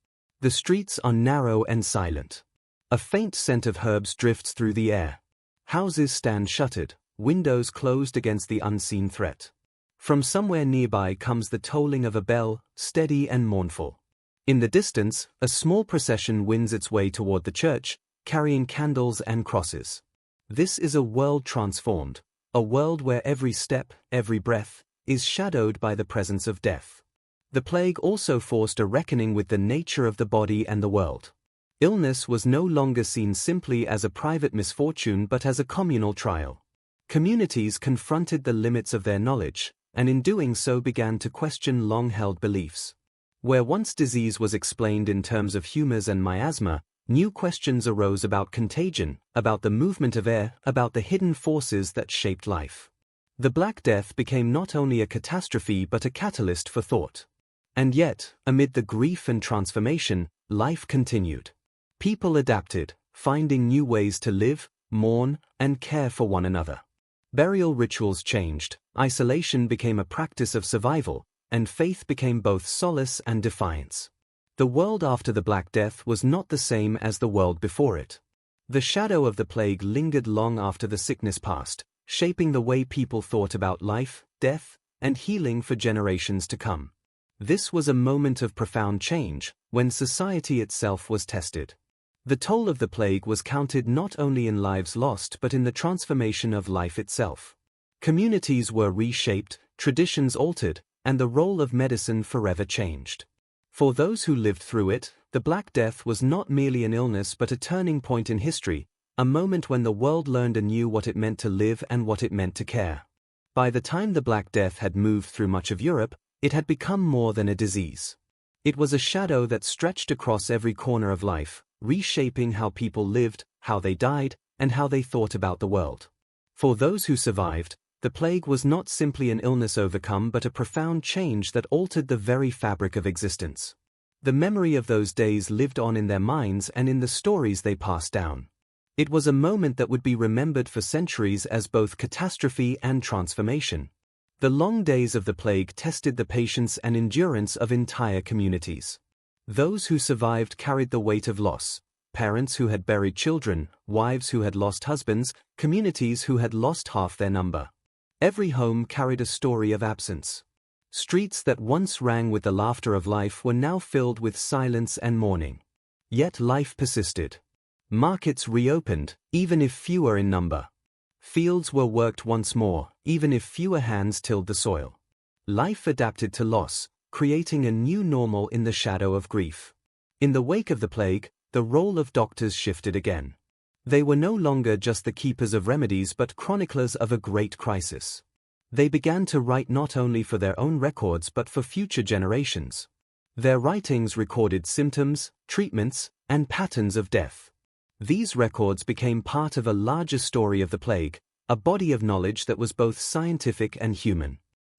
The streets are narrow and silent. A faint scent of herbs drifts through the air. Houses stand shuttered, windows closed against the unseen threat. From somewhere nearby comes the tolling of a bell, steady and mournful. In the distance, a small procession wends its way toward the church, carrying candles and crosses. This is a world transformed, a world where every step, every breath, is shadowed by the presence of death. The plague also forced a reckoning with the nature of the body and the world. Illness was no longer seen simply as a private misfortune but as a communal trial. Communities confronted the limits of their knowledge, and in doing so began to question long-held beliefs. Where once disease was explained in terms of humors and miasma, new questions arose about contagion, about the movement of air, about the hidden forces that shaped life. The Black Death became not only a catastrophe but a catalyst for thought. And yet, amid the grief and transformation, life continued. People adapted, finding new ways to live, mourn, and care for one another. Burial rituals changed, isolation became a practice of survival, and faith became both solace and defiance. The world after the Black Death was not the same as the world before it. The shadow of the plague lingered long after the sickness passed, shaping the way people thought about life, death, and healing for generations to come. This was a moment of profound change, when society itself was tested. The toll of the plague was counted not only in lives lost but in the transformation of life itself. Communities were reshaped, traditions altered, and the role of medicine forever changed. For those who lived through it, the Black Death was not merely an illness but a turning point in history, a moment when the world learned anew what it meant to live and what it meant to care. By the time the Black Death had moved through much of Europe, it had become more than a disease. It was a shadow that stretched across every corner of life, reshaping how people lived, how they died, and how they thought about the world. For those who survived, the plague was not simply an illness overcome but a profound change that altered the very fabric of existence. The memory of those days lived on in their minds and in the stories they passed down. It was a moment that would be remembered for centuries as both catastrophe and transformation. The long days of the plague tested the patience and endurance of entire communities. Those who survived carried the weight of loss. Parents who had buried children, wives who had lost husbands, communities who had lost half their number. Every home carried a story of absence. Streets that once rang with the laughter of life were now filled with silence and mourning. Yet life persisted. Markets reopened, even if fewer in number. Fields were worked once more, even if fewer hands tilled the soil. Life adapted to loss, creating a new normal in the shadow of grief. In the wake of the plague, the role of doctors shifted again. They were no longer just the keepers of remedies but chroniclers of a great crisis. They began to write not only for their own records but for future generations. Their writings recorded symptoms, treatments, and patterns of death. These records became part of a larger story of the plague, a body of knowledge that was both scientific and human.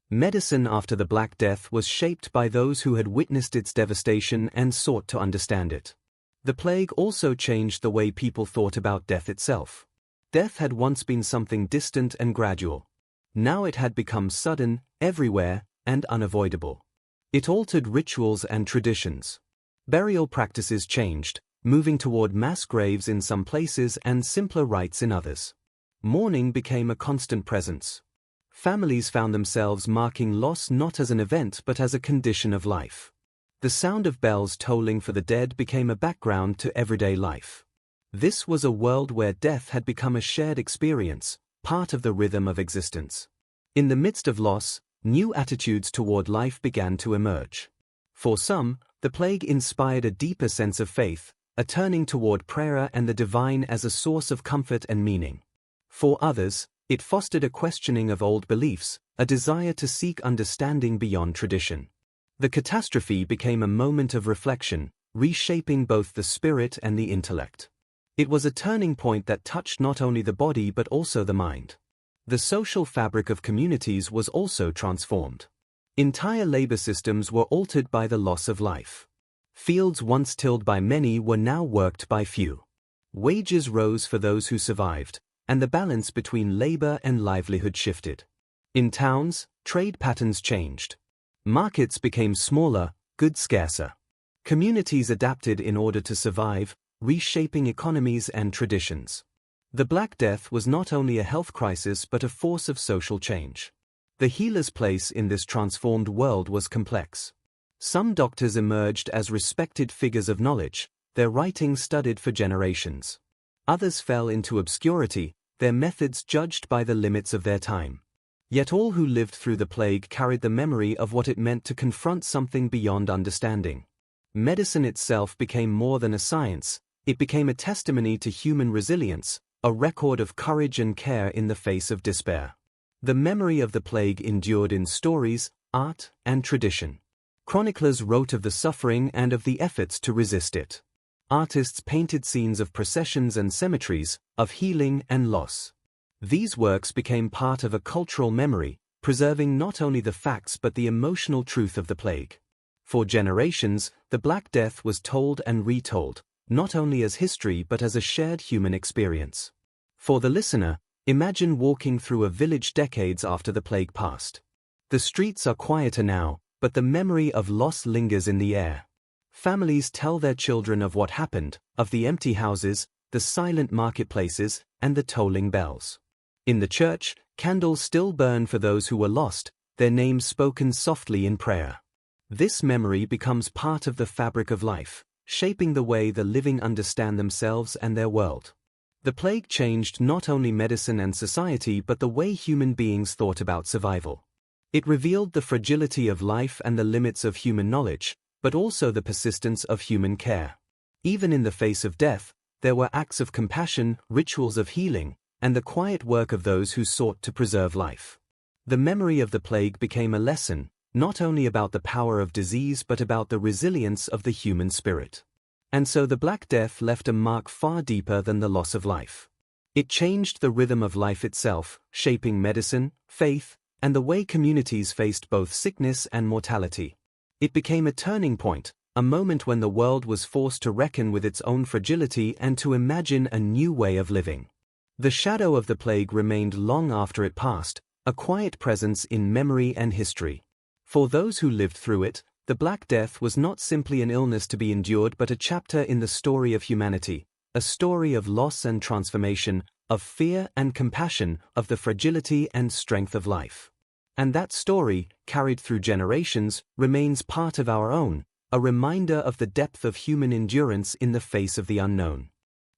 Medicine after the Black Death was shaped by those who had witnessed its devastation and sought to understand it. The plague also changed the way people thought about death itself. Death had once been something distant and gradual. Now it had become sudden, everywhere, and unavoidable. It altered rituals and traditions. Burial practices changed, moving toward mass graves in some places and simpler rites in others. Mourning became a constant presence. Families found themselves marking loss not as an event but as a condition of life. The sound of bells tolling for the dead became a background to everyday life. This was a world where death had become a shared experience, part of the rhythm of existence. In the midst of loss, new attitudes toward life began to emerge. For some, the plague inspired a deeper sense of faith, a turning toward prayer and the divine as a source of comfort and meaning. For others, it fostered a questioning of old beliefs, a desire to seek understanding beyond tradition. The catastrophe became a moment of reflection, reshaping both the spirit and the intellect. It was a turning point that touched not only the body but also the mind. The social fabric of communities was also transformed. Entire labor systems were altered by the loss of life. Fields once tilled by many were now worked by few. Wages rose for those who survived, and the balance between labor and livelihood shifted. In towns, trade patterns changed. Markets became smaller, goods scarcer. Communities adapted in order to survive, reshaping economies and traditions. The Black Death was not only a health crisis but a force of social change. The healer's place in this transformed world was complex. Some doctors emerged as respected figures of knowledge, their writings studied for generations. Others fell into obscurity, their methods judged by the limits of their time. Yet all who lived through the plague carried the memory of what it meant to confront something beyond understanding. Medicine itself became more than a science, it became a testimony to human resilience, a record of courage and care in the face of despair. The memory of the plague endured in stories, art, and tradition. Chroniclers wrote of the suffering and of the efforts to resist it. Artists painted scenes of processions and cemeteries, of healing and loss. These works became part of a cultural memory, preserving not only the facts but the emotional truth of the plague. For generations, the Black Death was told and retold, not only as history but as a shared human experience. For the listener, imagine walking through a village decades after the plague passed. The streets are quieter now, but the memory of loss lingers in the air. Families tell their children of what happened, of the empty houses, the silent marketplaces, and the tolling bells. In the church, candles still burn for those who were lost, their names spoken softly in prayer. This memory becomes part of the fabric of life, shaping the way the living understand themselves and their world. The plague changed not only medicine and society but the way human beings thought about survival. It revealed the fragility of life and the limits of human knowledge, but also the persistence of human care. Even in the face of death, there were acts of compassion, rituals of healing, and the quiet work of those who sought to preserve life. The memory of the plague became a lesson, not only about the power of disease but about the resilience of the human spirit. And so the Black Death left a mark far deeper than the loss of life. It changed the rhythm of life itself, shaping medicine, faith, and the way communities faced both sickness and mortality. It became a turning point, a moment when the world was forced to reckon with its own fragility and to imagine a new way of living. The shadow of the plague remained long after it passed, a quiet presence in memory and history. For those who lived through it, the Black Death was not simply an illness to be endured but a chapter in the story of humanity, a story of loss and transformation, of fear and compassion, of the fragility and strength of life. And that story, carried through generations, remains part of our own, a reminder of the depth of human endurance in the face of the unknown.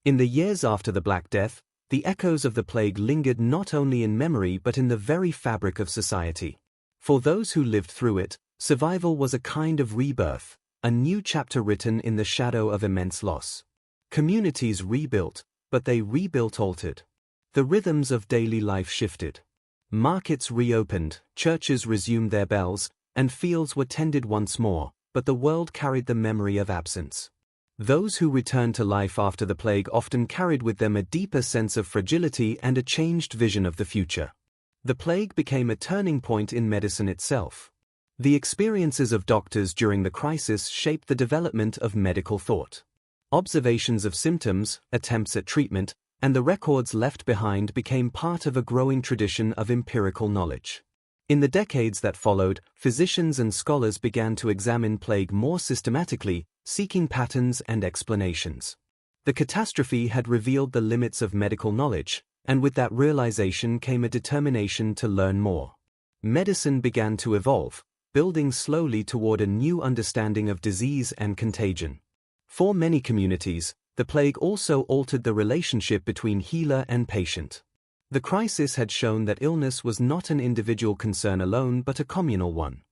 In the years after the Black Death, the echoes of the plague lingered not only in memory but in the very fabric of society. For those who lived through it, survival was a kind of rebirth, a new chapter written in the shadow of immense loss. Communities rebuilt, but they rebuilt altered. The rhythms of daily life shifted. Markets reopened, churches resumed their bells, and fields were tended once more, but the world carried the memory of absence. Those who returned to life after the plague often carried with them a deeper sense of fragility and a changed vision of the future. The plague became a turning point in medicine itself. The experiences of doctors during the crisis shaped the development of medical thought. Observations of symptoms, attempts at treatment, and the records left behind became part of a growing tradition of empirical knowledge. In the decades that followed, physicians and scholars began to examine plague more systematically, seeking patterns and explanations. The catastrophe had revealed the limits of medical knowledge, and with that realization came a determination to learn more. Medicine began to evolve, building slowly toward a new understanding of disease and contagion. For many communities, the plague also altered the relationship between healer and patient. The crisis had shown that illness was not an individual concern alone but a communal one.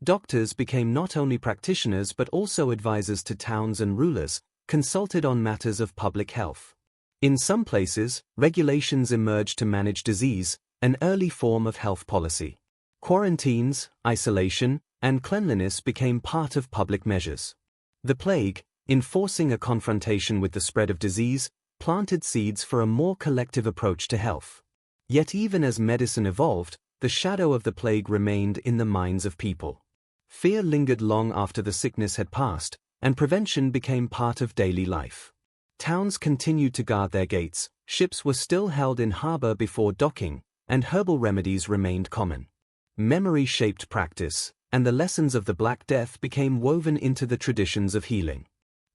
Doctors became not only practitioners but also advisors to towns and rulers, consulted on matters of public health. In some places, regulations emerged to manage disease, an early form of health policy. Quarantines, isolation, and cleanliness became part of public measures. The plague, enforcing a confrontation with the spread of disease, planted seeds for a more collective approach to health. Yet even as medicine evolved, the shadow of the plague remained in the minds of people. Fear lingered long after the sickness had passed, and prevention became part of daily life. Towns continued to guard their gates, ships were still held in harbor before docking, and herbal remedies remained common. Memory shaped practice, and the lessons of the Black Death became woven into the traditions of healing.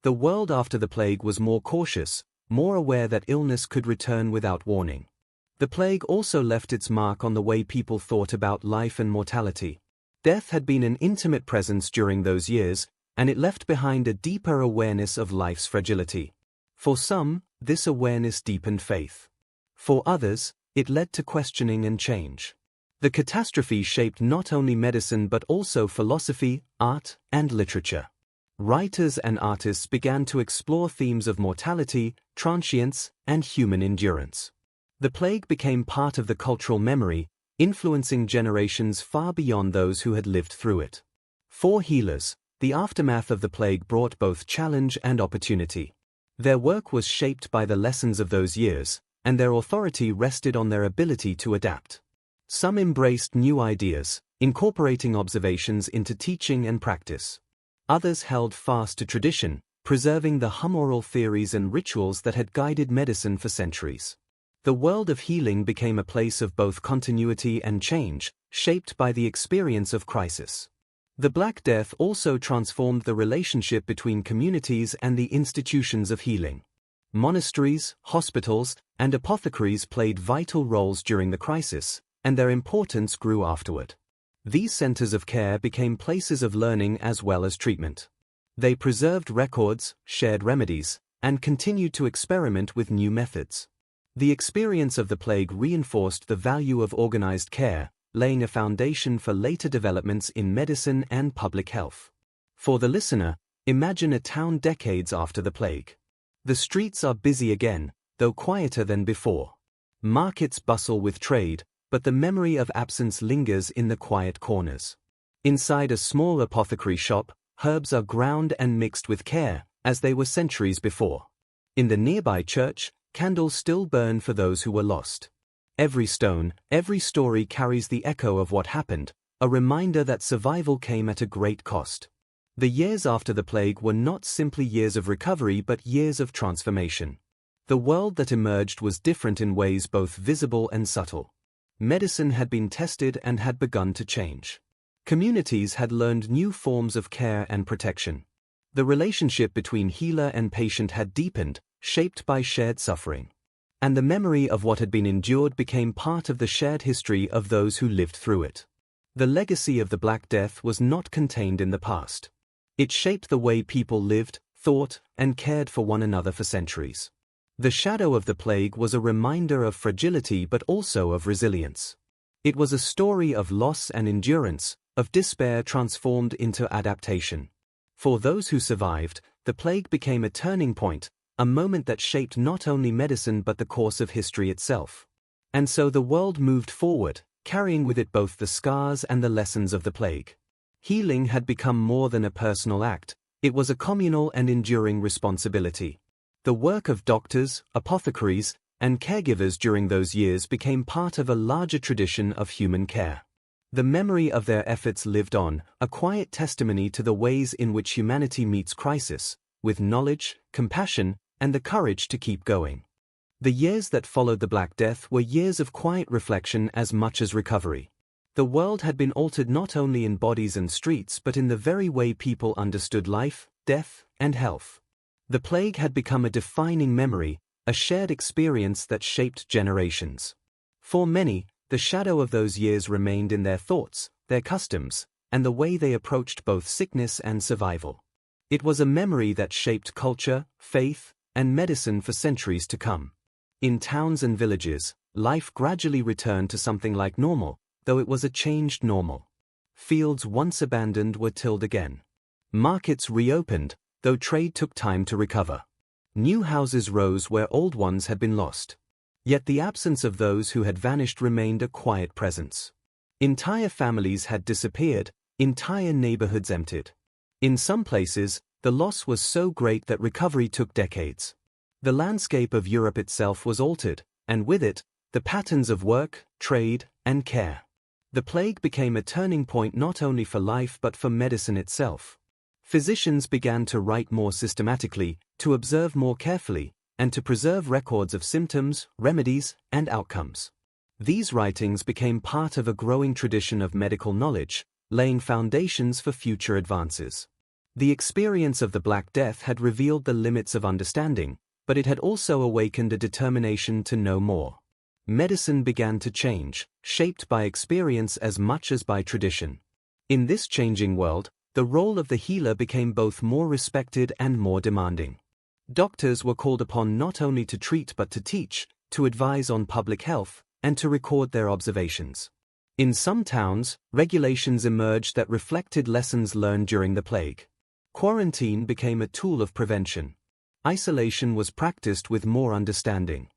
The world after the plague was more cautious, more aware that illness could return without warning. The plague also left its mark on the way people thought about life and mortality. Death had been an intimate presence during those years, and it left behind a deeper awareness of life's fragility. For some, this awareness deepened faith. For others, it led to questioning and change. The catastrophe shaped not only medicine but also philosophy, art, and literature. Writers and artists began to explore themes of mortality, transience, and human endurance. The plague became part of the cultural memory, influencing generations far beyond those who had lived through it. For healers, the aftermath of the plague brought both challenge and opportunity. Their work was shaped by the lessons of those years, and their authority rested on their ability to adapt. Some embraced new ideas, incorporating observations into teaching and practice. Others held fast to tradition, preserving the humoral theories and rituals that had guided medicine for centuries. The world of healing became a place of both continuity and change, shaped by the experience of crisis. The Black Death also transformed the relationship between communities and the institutions of healing. Monasteries, hospitals, and apothecaries played vital roles during the crisis, and their importance grew afterward. These centers of care became places of learning as well as treatment. They preserved records, shared remedies, and continued to experiment with new methods. The experience of the plague reinforced the value of organized care, laying a foundation for later developments in medicine and public health. For the listener, imagine a town decades after the plague. The streets are busy again, though quieter than before. Markets bustle with trade, but the memory of absence lingers in the quiet corners. Inside a small apothecary shop, herbs are ground and mixed with care, as they were centuries before. In the nearby church, candles still burn for those who were lost. Every stone, every story carries the echo of what happened, a reminder that survival came at a great cost. The years after the plague were not simply years of recovery but years of transformation. The world that emerged was different in ways both visible and subtle. Medicine had been tested and had begun to change. Communities had learned new forms of care and protection. The relationship between healer and patient had deepened, shaped by shared suffering. And the memory of what had been endured became part of the shared history of those who lived through it. The legacy of the Black Death was not contained in the past. It shaped the way people lived, thought, and cared for one another for centuries. The shadow of the plague was a reminder of fragility but also of resilience. It was a story of loss and endurance, of despair transformed into adaptation. For those who survived, the plague became a turning point, a moment that shaped not only medicine but the course of history itself. And so the world moved forward, carrying with it both the scars and the lessons of the plague. Healing had become more than a personal act, it was a communal and enduring responsibility. The work of doctors, apothecaries, and caregivers during those years became part of a larger tradition of human care. The memory of their efforts lived on, a quiet testimony to the ways in which humanity meets crisis, with knowledge, compassion, and the courage to keep going. The years that followed the Black Death were years of quiet reflection as much as recovery. The world had been altered not only in bodies and streets but in the very way people understood life, death, and health. The plague had become a defining memory, a shared experience that shaped generations. For many, the shadow of those years remained in their thoughts, their customs, and the way they approached both sickness and survival. It was a memory that shaped culture, faith, and medicine for centuries to come. In towns and villages, life gradually returned to something like normal, though it was a changed normal. Fields once abandoned were tilled again. Markets reopened, though trade took time to recover. New houses rose where old ones had been lost. Yet the absence of those who had vanished remained a quiet presence. Entire families had disappeared, entire neighborhoods emptied. In some places, the loss was so great that recovery took decades. The landscape of Europe itself was altered, and with it, the patterns of work, trade, and care. The plague became a turning point not only for life but for medicine itself. Physicians began to write more systematically, to observe more carefully, and to preserve records of symptoms, remedies, and outcomes. These writings became part of a growing tradition of medical knowledge, laying foundations for future advances. The experience of the Black Death had revealed the limits of understanding, but it had also awakened a determination to know more. Medicine began to change, shaped by experience as much as by tradition. In this changing world, the role of the healer became both more respected and more demanding. Doctors were called upon not only to treat but to teach, to advise on public health, and to record their observations. In some towns, regulations emerged that reflected lessons learned during the plague. Quarantine became a tool of prevention. Isolation was practiced with more understanding.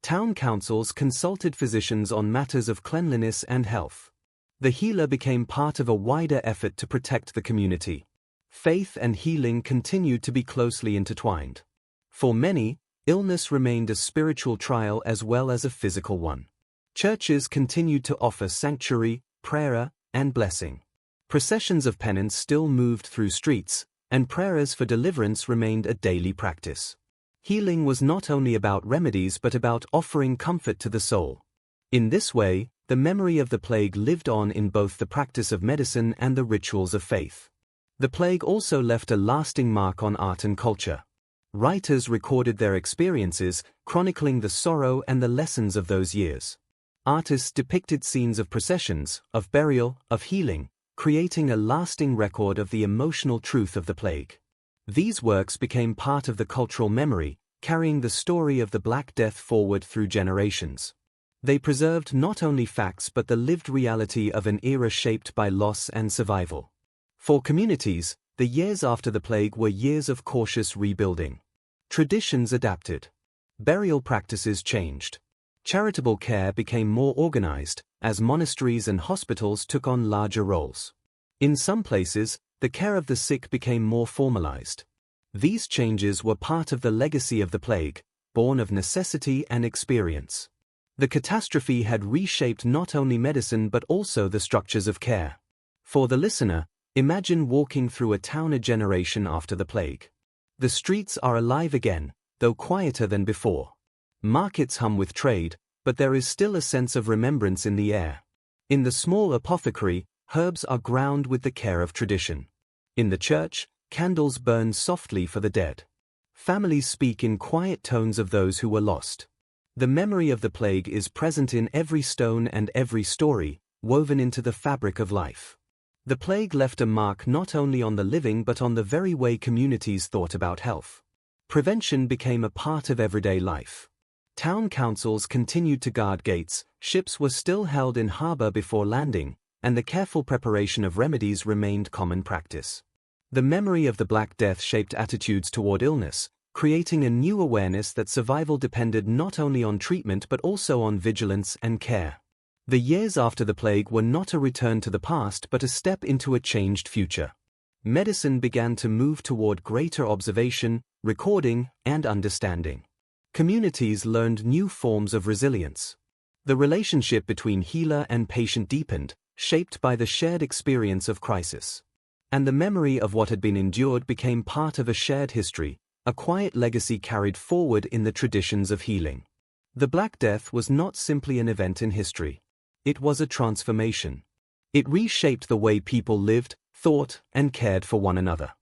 Town councils consulted physicians on matters of cleanliness and health. The healer became part of a wider effort to protect the community. Faith and healing continued to be closely intertwined. For many, illness remained a spiritual trial as well as a physical one. Churches continued to offer sanctuary, prayer, and blessing. Processions of penance still moved through streets, and prayers for deliverance remained a daily practice. Healing was not only about remedies but about offering comfort to the soul. In this way, the memory of the plague lived on in both the practice of medicine and the rituals of faith. The plague also left a lasting mark on art and culture. Writers recorded their experiences, chronicling the sorrow and the lessons of those years. Artists depicted scenes of processions, of burial, of healing, creating a lasting record of the emotional truth of the plague. These works became part of the cultural memory, carrying the story of the Black Death forward through generations. They preserved not only facts but the lived reality of an era shaped by loss and survival. For communities, the years after the plague were years of cautious rebuilding. Traditions adapted. Burial practices changed. Charitable care became more organized, as monasteries and hospitals took on larger roles. In some places, the care of the sick became more formalized. These changes were part of the legacy of the plague, born of necessity and experience. The catastrophe had reshaped not only medicine but also the structures of care. For the listener, imagine walking through a town a generation after the plague. The streets are alive again, though quieter than before. Markets hum with trade, but there is still a sense of remembrance in the air. In the small apothecary, herbs are ground with the care of tradition. In the church, candles burn softly for the dead. Families speak in quiet tones of those who were lost. The memory of the plague is present in every stone and every story, woven into the fabric of life. The plague left a mark not only on the living but on the very way communities thought about health. Prevention became a part of everyday life. Town councils continued to guard gates, ships were still held in harbor before landing, and the careful preparation of remedies remained common practice. The memory of the Black Death shaped attitudes toward illness, creating a new awareness that survival depended not only on treatment but also on vigilance and care. The years after the plague were not a return to the past but a step into a changed future. Medicine began to move toward greater observation, recording, and understanding. Communities learned new forms of resilience. The relationship between healer and patient deepened, shaped by the shared experience of crisis. And the memory of what had been endured became part of a shared history, a quiet legacy carried forward in the traditions of healing. The Black Death was not simply an event in history. It was a transformation. It reshaped the way people lived, thought, and cared for one another.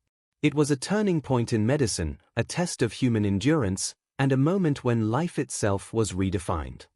It was a turning point in medicine, a test of human endurance, and a moment when life itself was redefined.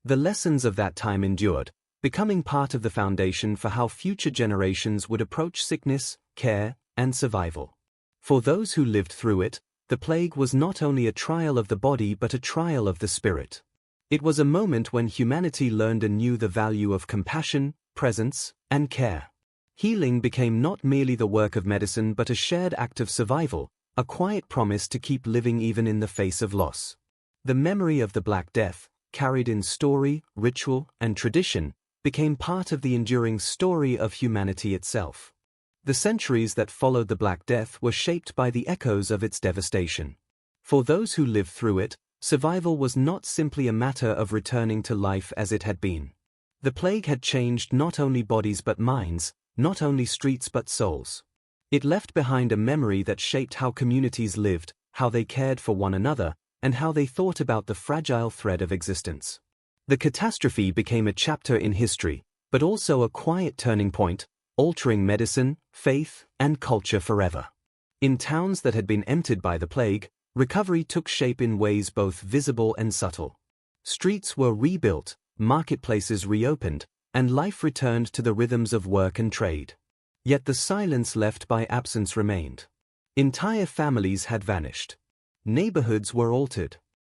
The lessons of that time endured, becoming part of the foundation for how future generations would approach sickness, care, and survival. For those who lived through it, the plague was not only a trial of the body but a trial of the spirit. It was a moment when humanity learned anew the value of compassion, presence, and care. Healing became not merely the work of medicine but a shared act of survival, a quiet promise to keep living even in the face of loss. The memory of the Black Death, carried in story, ritual, and tradition, became part of the enduring story of humanity itself. The centuries that followed the Black Death were shaped by the echoes of its devastation. For those who lived through it, survival was not simply a matter of returning to life as it had been. The plague had changed not only bodies but minds, not only streets but souls. It left behind a memory that shaped how communities lived, how they cared for one another, and how they thought about the fragile thread of existence. The catastrophe became a chapter in history, but also a quiet turning point, altering medicine, faith, and culture forever. In towns that had been emptied by the plague, recovery took shape in ways both visible and subtle. Streets were rebuilt, marketplaces reopened, and life returned to the rhythms of work and trade. Yet the silence left by absence remained. Entire families had vanished. Neighborhoods were altered.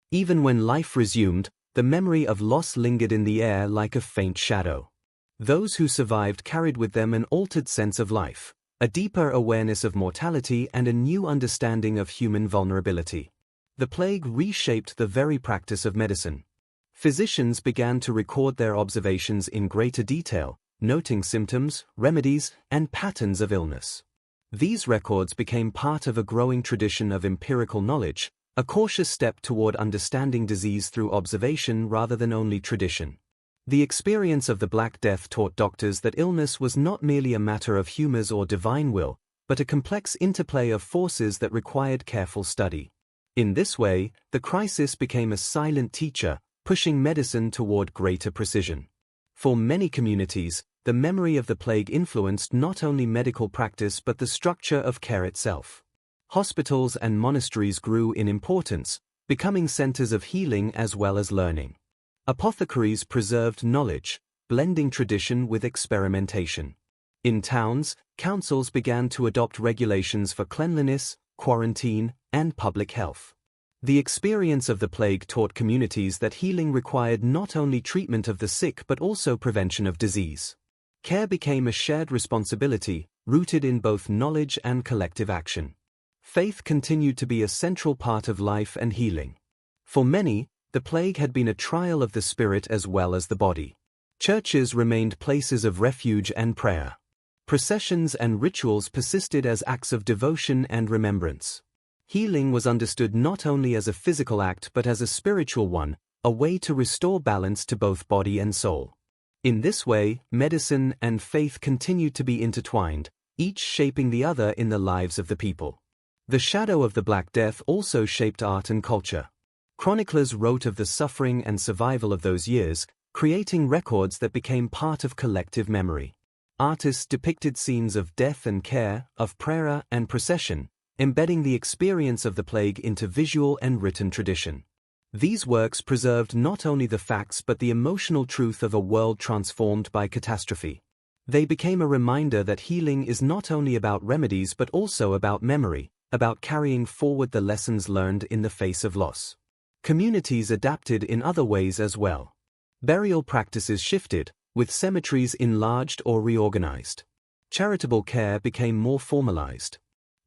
Even when life resumed, the memory of loss lingered in the air like a faint shadow. Those who survived carried with them an altered sense of life, a deeper awareness of mortality and a new understanding of human vulnerability. The plague reshaped the very practice of medicine. Physicians began to record their observations in greater detail, noting symptoms, remedies, and patterns of illness. These records became part of a growing tradition of empirical knowledge, a cautious step toward understanding disease through observation rather than only tradition. The experience of the Black Death taught doctors that illness was not merely a matter of humors or divine will, but a complex interplay of forces that required careful study. In this way, the crisis became a silent teacher, pushing medicine toward greater precision. For many communities, the memory of the plague influenced not only medical practice but the structure of care itself. Hospitals and monasteries grew in importance, becoming centers of healing as well as learning. Apothecaries preserved knowledge, blending tradition with experimentation. In towns, councils began to adopt regulations for cleanliness, quarantine, and public health. The experience of the plague taught communities that healing required not only treatment of the sick but also prevention of disease. Care became a shared responsibility, rooted in both knowledge and collective action. Faith continued to be a central part of life and healing. For many, the plague had been a trial of the spirit as well as the body. Churches remained places of refuge and prayer. Processions and rituals persisted as acts of devotion and remembrance. Healing was understood not only as a physical act but as a spiritual one, a way to restore balance to both body and soul. In this way, medicine and faith continued to be intertwined, each shaping the other in the lives of the people. The shadow of the Black Death also shaped art and culture. Chroniclers wrote of the suffering and survival of those years, creating records that became part of collective memory. Artists depicted scenes of death and care, of prayer and procession, embedding the experience of the plague into visual and written tradition. These works preserved not only the facts but the emotional truth of a world transformed by catastrophe. They became a reminder that healing is not only about remedies but also about memory, about carrying forward the lessons learned in the face of loss. Communities adapted in other ways as well. Burial practices shifted, with cemeteries enlarged or reorganized. Charitable care became more formalized.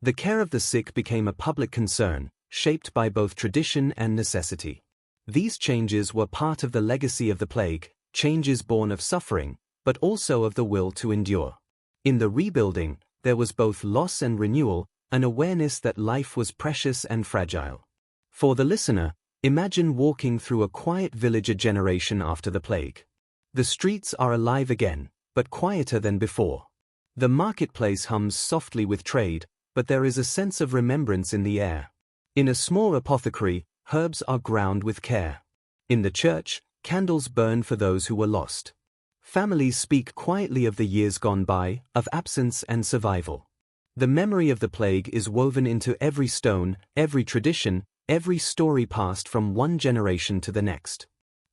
The care of the sick became a public concern, shaped by both tradition and necessity. These changes were part of the legacy of the plague, changes born of suffering, but also of the will to endure. In the rebuilding, there was both loss and renewal, an awareness that life was precious and fragile. For the listener, imagine walking through a quiet village a generation after the plague. The streets are alive again, but quieter than before. The marketplace hums softly with trade, but there is a sense of remembrance in the air. In a small apothecary, herbs are ground with care. In the church, candles burn for those who were lost. Families speak quietly of the years gone by, of absence and survival. The memory of the plague is woven into every stone, every tradition, every story passed from one generation to the next.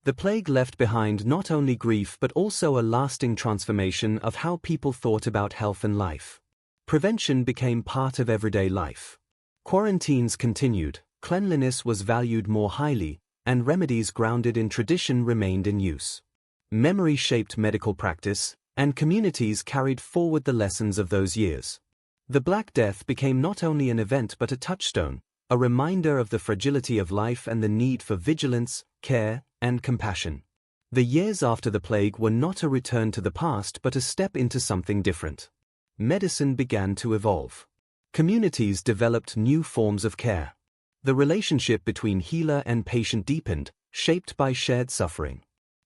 The plague left behind not only grief but also a lasting transformation of how people thought about health and life. Prevention became part of everyday life. Quarantines continued, cleanliness was valued more highly, and remedies grounded in tradition remained in use. Memory shaped medical practice, and communities carried forward the lessons of those years. The Black Death became not only an event but a touchstone, a reminder of the fragility of life and the need for vigilance, care, and compassion. The years after the plague were not a return to the past but a step into something different. Medicine began to evolve. Communities developed new forms of care. The relationship between healer and patient deepened, shaped by shared suffering.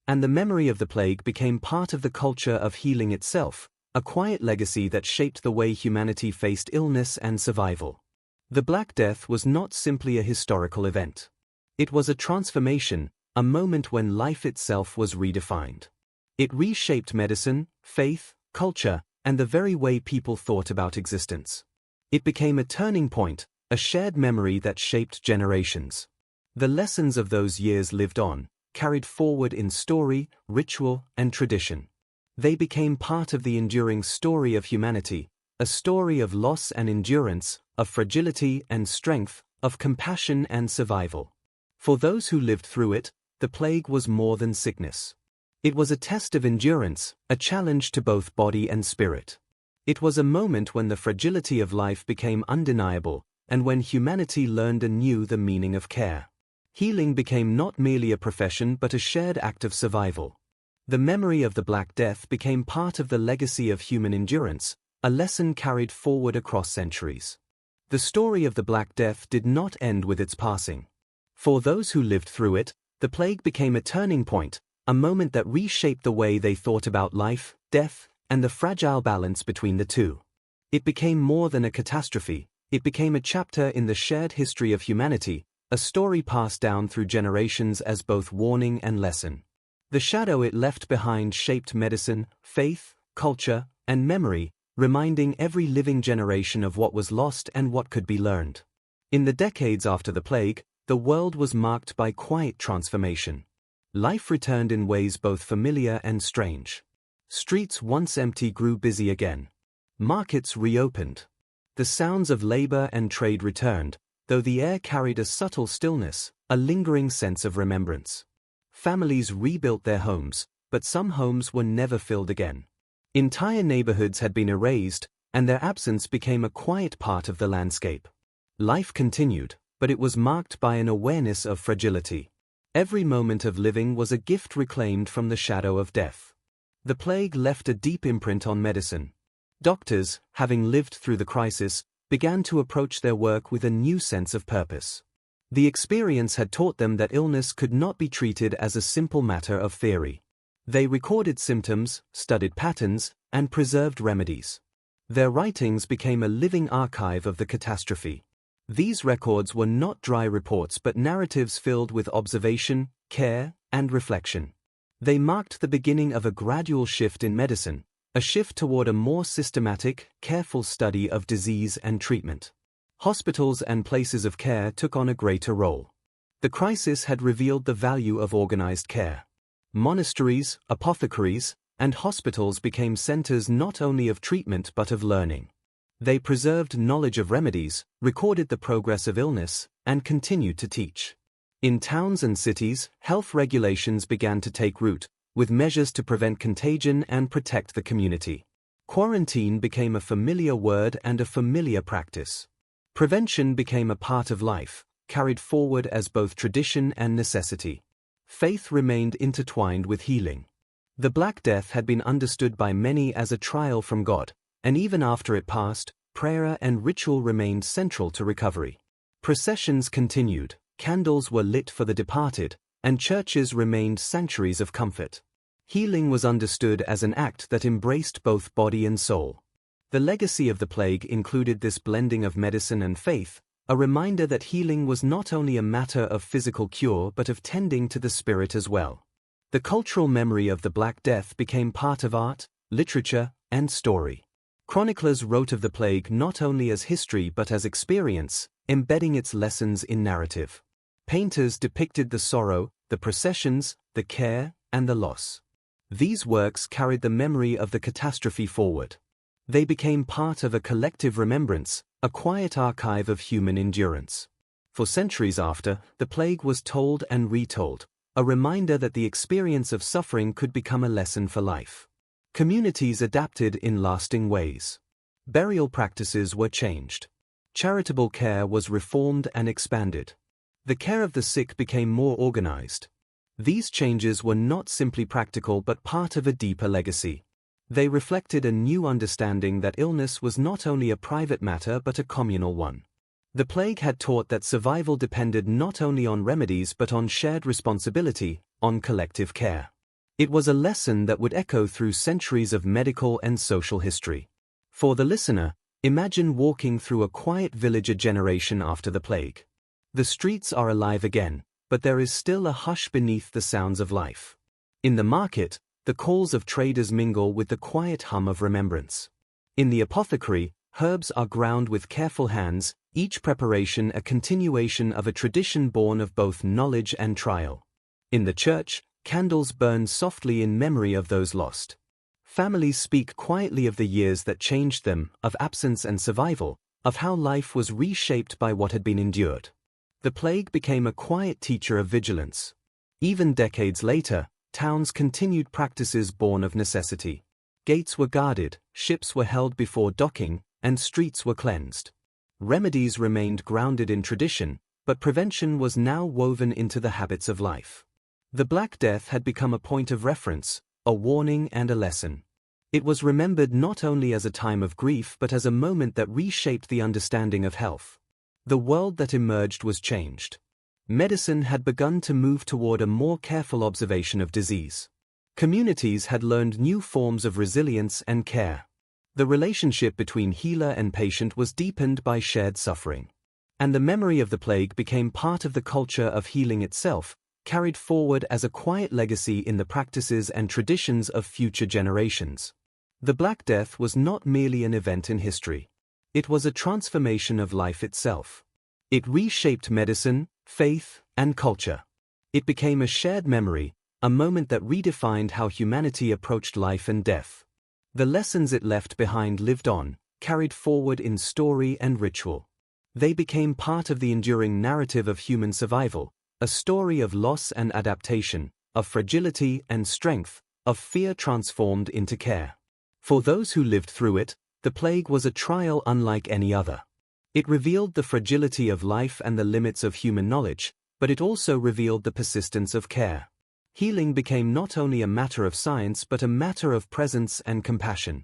And the memory of the plague became part of the culture of healing itself, a quiet legacy that shaped the way humanity faced illness and survival. The Black Death was not simply a historical event. It was a transformation, a moment when life itself was redefined. It reshaped medicine, faith, culture, and the very way people thought about existence. It became a turning point, a shared memory that shaped generations. The lessons of those years lived on, carried forward in story, ritual, and tradition. They became part of the enduring story of humanity, a story of loss and endurance, of fragility and strength, of compassion and survival. For those who lived through it, the plague was more than sickness. It was a test of endurance, a challenge to both body and spirit. It was a moment when the fragility of life became undeniable, and when humanity learned anew the meaning of care. Healing became not merely a profession but a shared act of survival. The memory of the Black Death became part of the legacy of human endurance, a lesson carried forward across centuries. The story of the Black Death did not end with its passing. For those who lived through it, the plague became a turning point, a moment that reshaped the way they thought about life, death, and the fragile balance between the two. It became more than a catastrophe, it became a chapter in the shared history of humanity, a story passed down through generations as both warning and lesson. The shadow it left behind shaped medicine, faith, culture, and memory, reminding every living generation of what was lost and what could be learned. In the decades after the plague, the world was marked by quiet transformation. Life returned in ways both familiar and strange. Streets once empty grew busy again. Markets reopened. The sounds of labor and trade returned, though the air carried a subtle stillness, a lingering sense of remembrance. Families rebuilt their homes, but some homes were never filled again. Entire neighborhoods had been erased, and their absence became a quiet part of the landscape. Life continued, but it was marked by an awareness of fragility. Every moment of living was a gift reclaimed from the shadow of death. The plague left a deep imprint on medicine. Doctors, having lived through the crisis, began to approach their work with a new sense of purpose. The experience had taught them that illness could not be treated as a simple matter of theory. They recorded symptoms, studied patterns, and preserved remedies. Their writings became a living archive of the catastrophe. These records were not dry reports but narratives filled with observation, care, and reflection. They marked the beginning of a gradual shift in medicine, a shift toward a more systematic, careful study of disease and treatment. Hospitals and places of care took on a greater role. The crisis had revealed the value of organized care. Monasteries, apothecaries, and hospitals became centers not only of treatment but of learning. They preserved knowledge of remedies, recorded the progress of illness, and continued to teach. In towns and cities, health regulations began to take root, with measures to prevent contagion and protect the community. Quarantine became a familiar word and a familiar practice. Prevention became a part of life, carried forward as both tradition and necessity. Faith remained intertwined with healing. The Black Death had been understood by many as a trial from God, and even after it passed, prayer and ritual remained central to recovery. Processions continued, candles were lit for the departed, and churches remained sanctuaries of comfort. Healing was understood as an act that embraced both body and soul. The legacy of the plague included this blending of medicine and faith, a reminder that healing was not only a matter of physical cure but of tending to the spirit as well. The cultural memory of the Black Death became part of art, literature, and story. Chroniclers wrote of the plague not only as history but as experience, embedding its lessons in narrative. Painters depicted the sorrow, the processions, the care, and the loss. These works carried the memory of the catastrophe forward. They became part of a collective remembrance, a quiet archive of human endurance. For centuries after, the plague was told and retold, a reminder that the experience of suffering could become a lesson for life. Communities adapted in lasting ways. Burial practices were changed. Charitable care was reformed and expanded. The care of the sick became more organized. These changes were not simply practical but part of a deeper legacy. They reflected a new understanding that illness was not only a private matter but a communal one. The plague had taught that survival depended not only on remedies but on shared responsibility, on collective care. It was a lesson that would echo through centuries of medical and social history. For the listener, imagine walking through a quiet village a generation after the plague. The streets are alive again, but there is still a hush beneath the sounds of life. In the market, the calls of traders mingle with the quiet hum of remembrance. In the apothecary, herbs are ground with careful hands, each preparation a continuation of a tradition born of both knowledge and trial. In the church, candles burn softly in memory of those lost. Families speak quietly of the years that changed them, of absence and survival, of how life was reshaped by what had been endured. The plague became a quiet teacher of vigilance. Even decades later, towns continued practices born of necessity. Gates were guarded, ships were held before docking, and streets were cleansed. Remedies remained grounded in tradition, but prevention was now woven into the habits of life. The Black Death had become a point of reference, a warning and a lesson. It was remembered not only as a time of grief but as a moment that reshaped the understanding of health. The world that emerged was changed. Medicine had begun to move toward a more careful observation of disease. Communities had learned new forms of resilience and care. The relationship between healer and patient was deepened by shared suffering. And the memory of the plague became part of the culture of healing itself, carried forward as a quiet legacy in the practices and traditions of future generations. The Black Death was not merely an event in history. It was a transformation of life itself. It reshaped medicine, faith, and culture. It became a shared memory, a moment that redefined how humanity approached life and death. The lessons it left behind lived on, carried forward in story and ritual. They became part of the enduring narrative of human survival, a story of loss and adaptation, of fragility and strength, of fear transformed into care. For those who lived through it, the plague was a trial unlike any other. It revealed the fragility of life and the limits of human knowledge, but it also revealed the persistence of care. Healing became not only a matter of science but a matter of presence and compassion.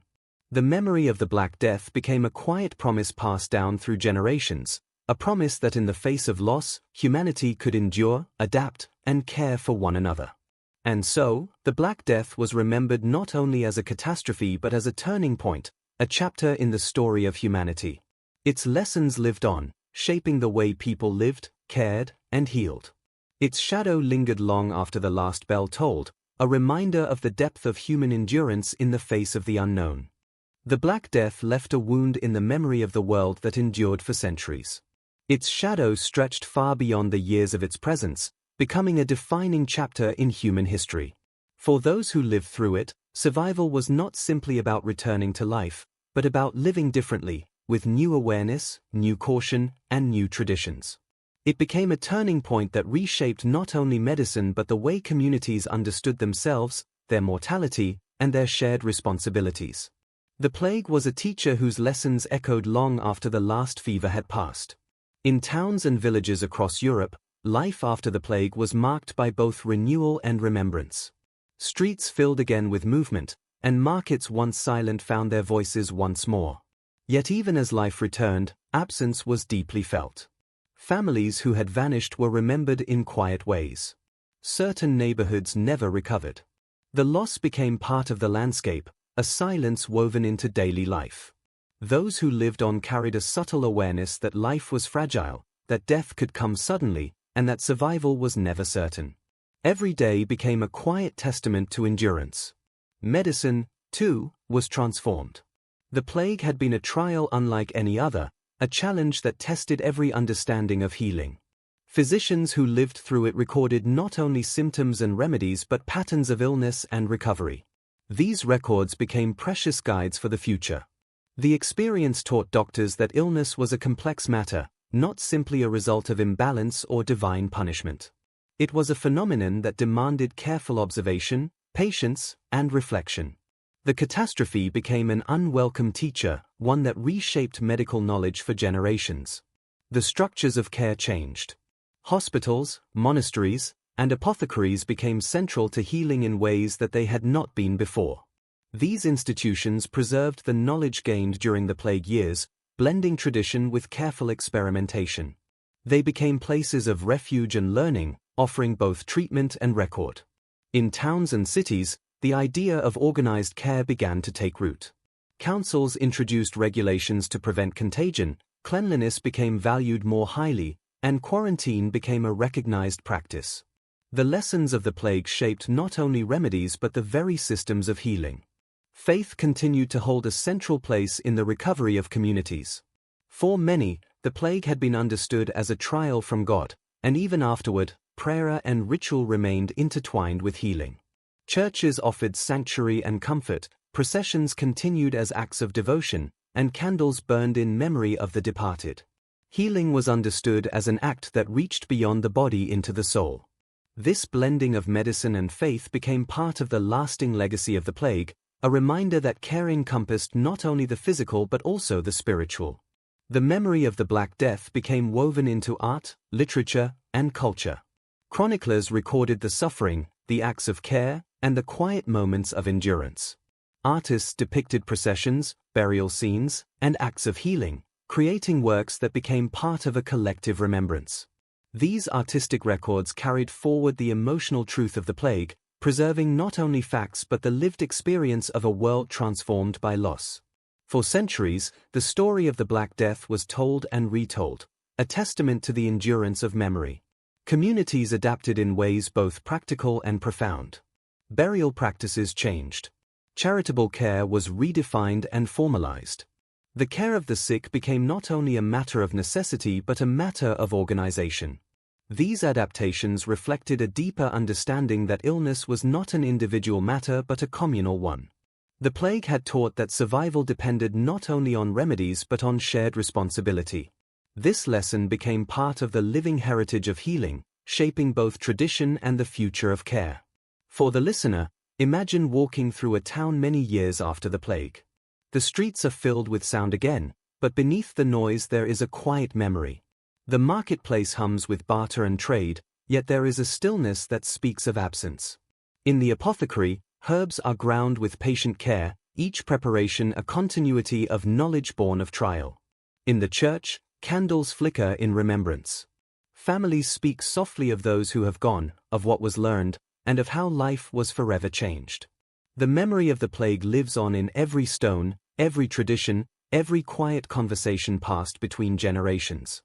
The memory of the Black Death became a quiet promise passed down through generations, a promise that in the face of loss, humanity could endure, adapt, and care for one another. And so, the Black Death was remembered not only as a catastrophe but as a turning point, a chapter in the story of humanity. Its lessons lived on, shaping the way people lived, cared, and healed. Its shadow lingered long after the last bell tolled, a reminder of the depth of human endurance in the face of the unknown. The Black Death left a wound in the memory of the world that endured for centuries. Its shadow stretched far beyond the years of its presence, becoming a defining chapter in human history. For those who lived through it, survival was not simply about returning to life, but about living differently, with new awareness, new caution, and new traditions. It became a turning point that reshaped not only medicine but the way communities understood themselves, their mortality, and their shared responsibilities. The plague was a teacher whose lessons echoed long after the last fever had passed. In towns and villages across Europe, life after the plague was marked by both renewal and remembrance. Streets filled again with movement, and markets once silent found their voices once more. Yet even as life returned, absence was deeply felt. Families who had vanished were remembered in quiet ways. Certain neighborhoods never recovered. The loss became part of the landscape, a silence woven into daily life. Those who lived on carried a subtle awareness that life was fragile, that death could come suddenly, and that survival was never certain. Every day became a quiet testament to endurance. Medicine, too, was transformed. The plague had been a trial unlike any other, a challenge that tested every understanding of healing. Physicians who lived through it recorded not only symptoms and remedies but patterns of illness and recovery. These records became precious guides for the future. The experience taught doctors that illness was a complex matter, not simply a result of imbalance or divine punishment. It was a phenomenon that demanded careful observation, patience, and reflection. The catastrophe became an unwelcome teacher, one that reshaped medical knowledge for generations. The structures of care changed. Hospitals, monasteries, and apothecaries became central to healing in ways that they had not been before. These institutions preserved the knowledge gained during the plague years, blending tradition with careful experimentation. They became places of refuge and learning, offering both treatment and record. In towns and cities, the idea of organized care began to take root. Councils introduced regulations to prevent contagion, cleanliness became valued more highly, and quarantine became a recognized practice. The lessons of the plague shaped not only remedies but the very systems of healing. Faith continued to hold a central place in the recovery of communities. For many, the plague had been understood as a trial from God, and even afterward, prayer and ritual remained intertwined with healing. Churches offered sanctuary and comfort, processions continued as acts of devotion, and candles burned in memory of the departed. Healing was understood as an act that reached beyond the body into the soul. This blending of medicine and faith became part of the lasting legacy of the plague, a reminder that care encompassed not only the physical but also the spiritual. The memory of the Black Death became woven into art, literature, and culture. Chroniclers recorded the suffering, the acts of care, and the quiet moments of endurance. Artists depicted processions, burial scenes, and acts of healing, creating works that became part of a collective remembrance. These artistic records carried forward the emotional truth of the plague, preserving not only facts but the lived experience of a world transformed by loss. For centuries, the story of the Black Death was told and retold, a testament to the endurance of memory. Communities adapted in ways both practical and profound. Burial practices changed. Charitable care was redefined and formalized. The care of the sick became not only a matter of necessity but a matter of organization. These adaptations reflected a deeper understanding that illness was not an individual matter but a communal one. The plague had taught that survival depended not only on remedies but on shared responsibility. This lesson became part of the living heritage of healing, shaping both tradition and the future of care. For the listener, imagine walking through a town many years after the plague. The streets are filled with sound again, but beneath the noise there is a quiet memory. The marketplace hums with barter and trade, yet there is a stillness that speaks of absence. In the apothecary, herbs are ground with patient care, each preparation a continuity of knowledge born of trial. In the church, candles flicker in remembrance. Families speak softly of those who have gone, of what was learned, and of how life was forever changed. The memory of the plague lives on in every stone, every tradition, every quiet conversation passed between generations.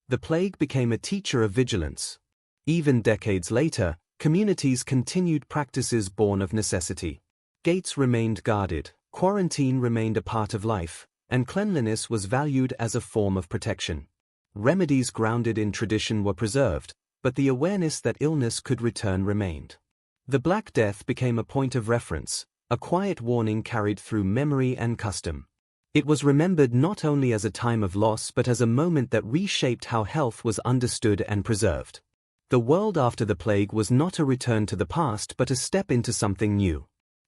The plague became a teacher of vigilance. Even decades later, communities continued practices born of necessity. Gates remained guarded, quarantine remained a part of life, and cleanliness was valued as a form of protection. Remedies grounded in tradition were preserved, but the awareness that illness could return remained. The Black Death became a point of reference, a quiet warning carried through memory and custom. It was remembered not only as a time of loss but as a moment that reshaped how health was understood and preserved. The world after the plague was not a return to the past but a step into something new.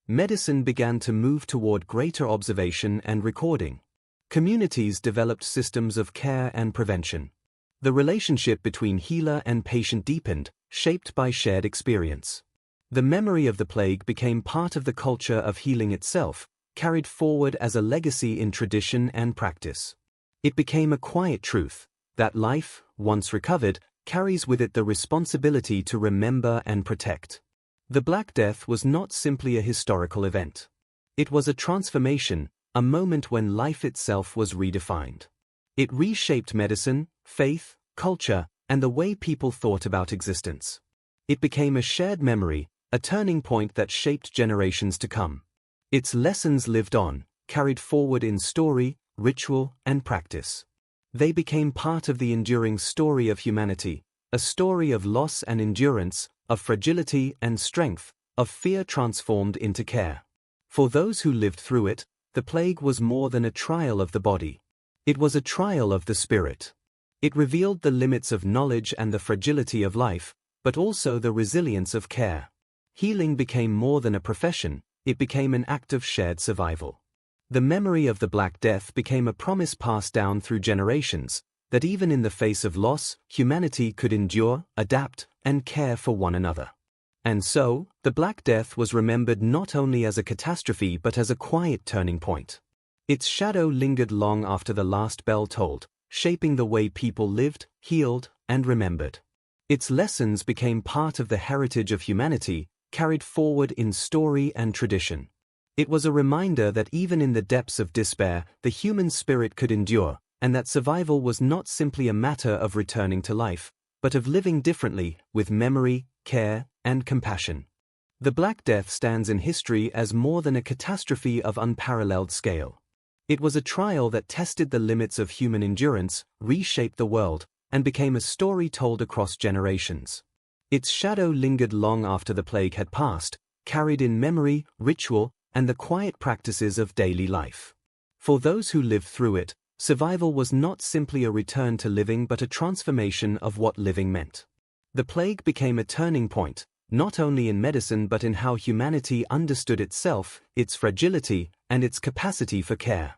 Medicine began to move toward greater observation and recording. Communities developed systems of care and prevention. The relationship between healer and patient deepened, shaped by shared experience. The memory of the plague became part of the culture of healing itself, carried forward as a legacy in tradition and practice. It became a quiet truth that life, once recovered, carries with it the responsibility to remember and protect. The Black Death was not simply a historical event. It was a transformation, a moment when life itself was redefined. It reshaped medicine, faith, culture, and the way people thought about existence. It became a shared memory, a turning point that shaped generations to come. Its lessons lived on, carried forward in story, ritual, and practice. They became part of the enduring story of humanity, A story of loss and endurance, of fragility and strength, of fear transformed into care. For those who lived through it, the plague was more than a trial of the body. It was a trial of the spirit. It revealed the limits of knowledge and the fragility of life, but also the resilience of care. Healing became more than a profession, it became an act of shared survival. The memory of the Black Death became a promise passed down through generations, that even in the face of loss, humanity could endure, adapt, and care for one another. And so, the Black Death was remembered not only as a catastrophe but as a quiet turning point. Its shadow lingered long after the last bell tolled, shaping the way people lived, healed, and remembered. Its lessons became part of the heritage of humanity, carried forward in story and tradition. It was a reminder that even in the depths of despair, the human spirit could endure, and that survival was not simply a matter of returning to life, but of living differently, with memory, care, and compassion. The Black Death stands in history as more than a catastrophe of unparalleled scale. It was a trial that tested the limits of human endurance, reshaped the world, and became a story told across generations. Its shadow lingered long after the plague had passed, carried in memory, ritual, and the quiet practices of daily life. For those who lived through it, survival was not simply a return to living but a transformation of what living meant. The plague became a turning point, not only in medicine but in how humanity understood itself, its fragility, and its capacity for care.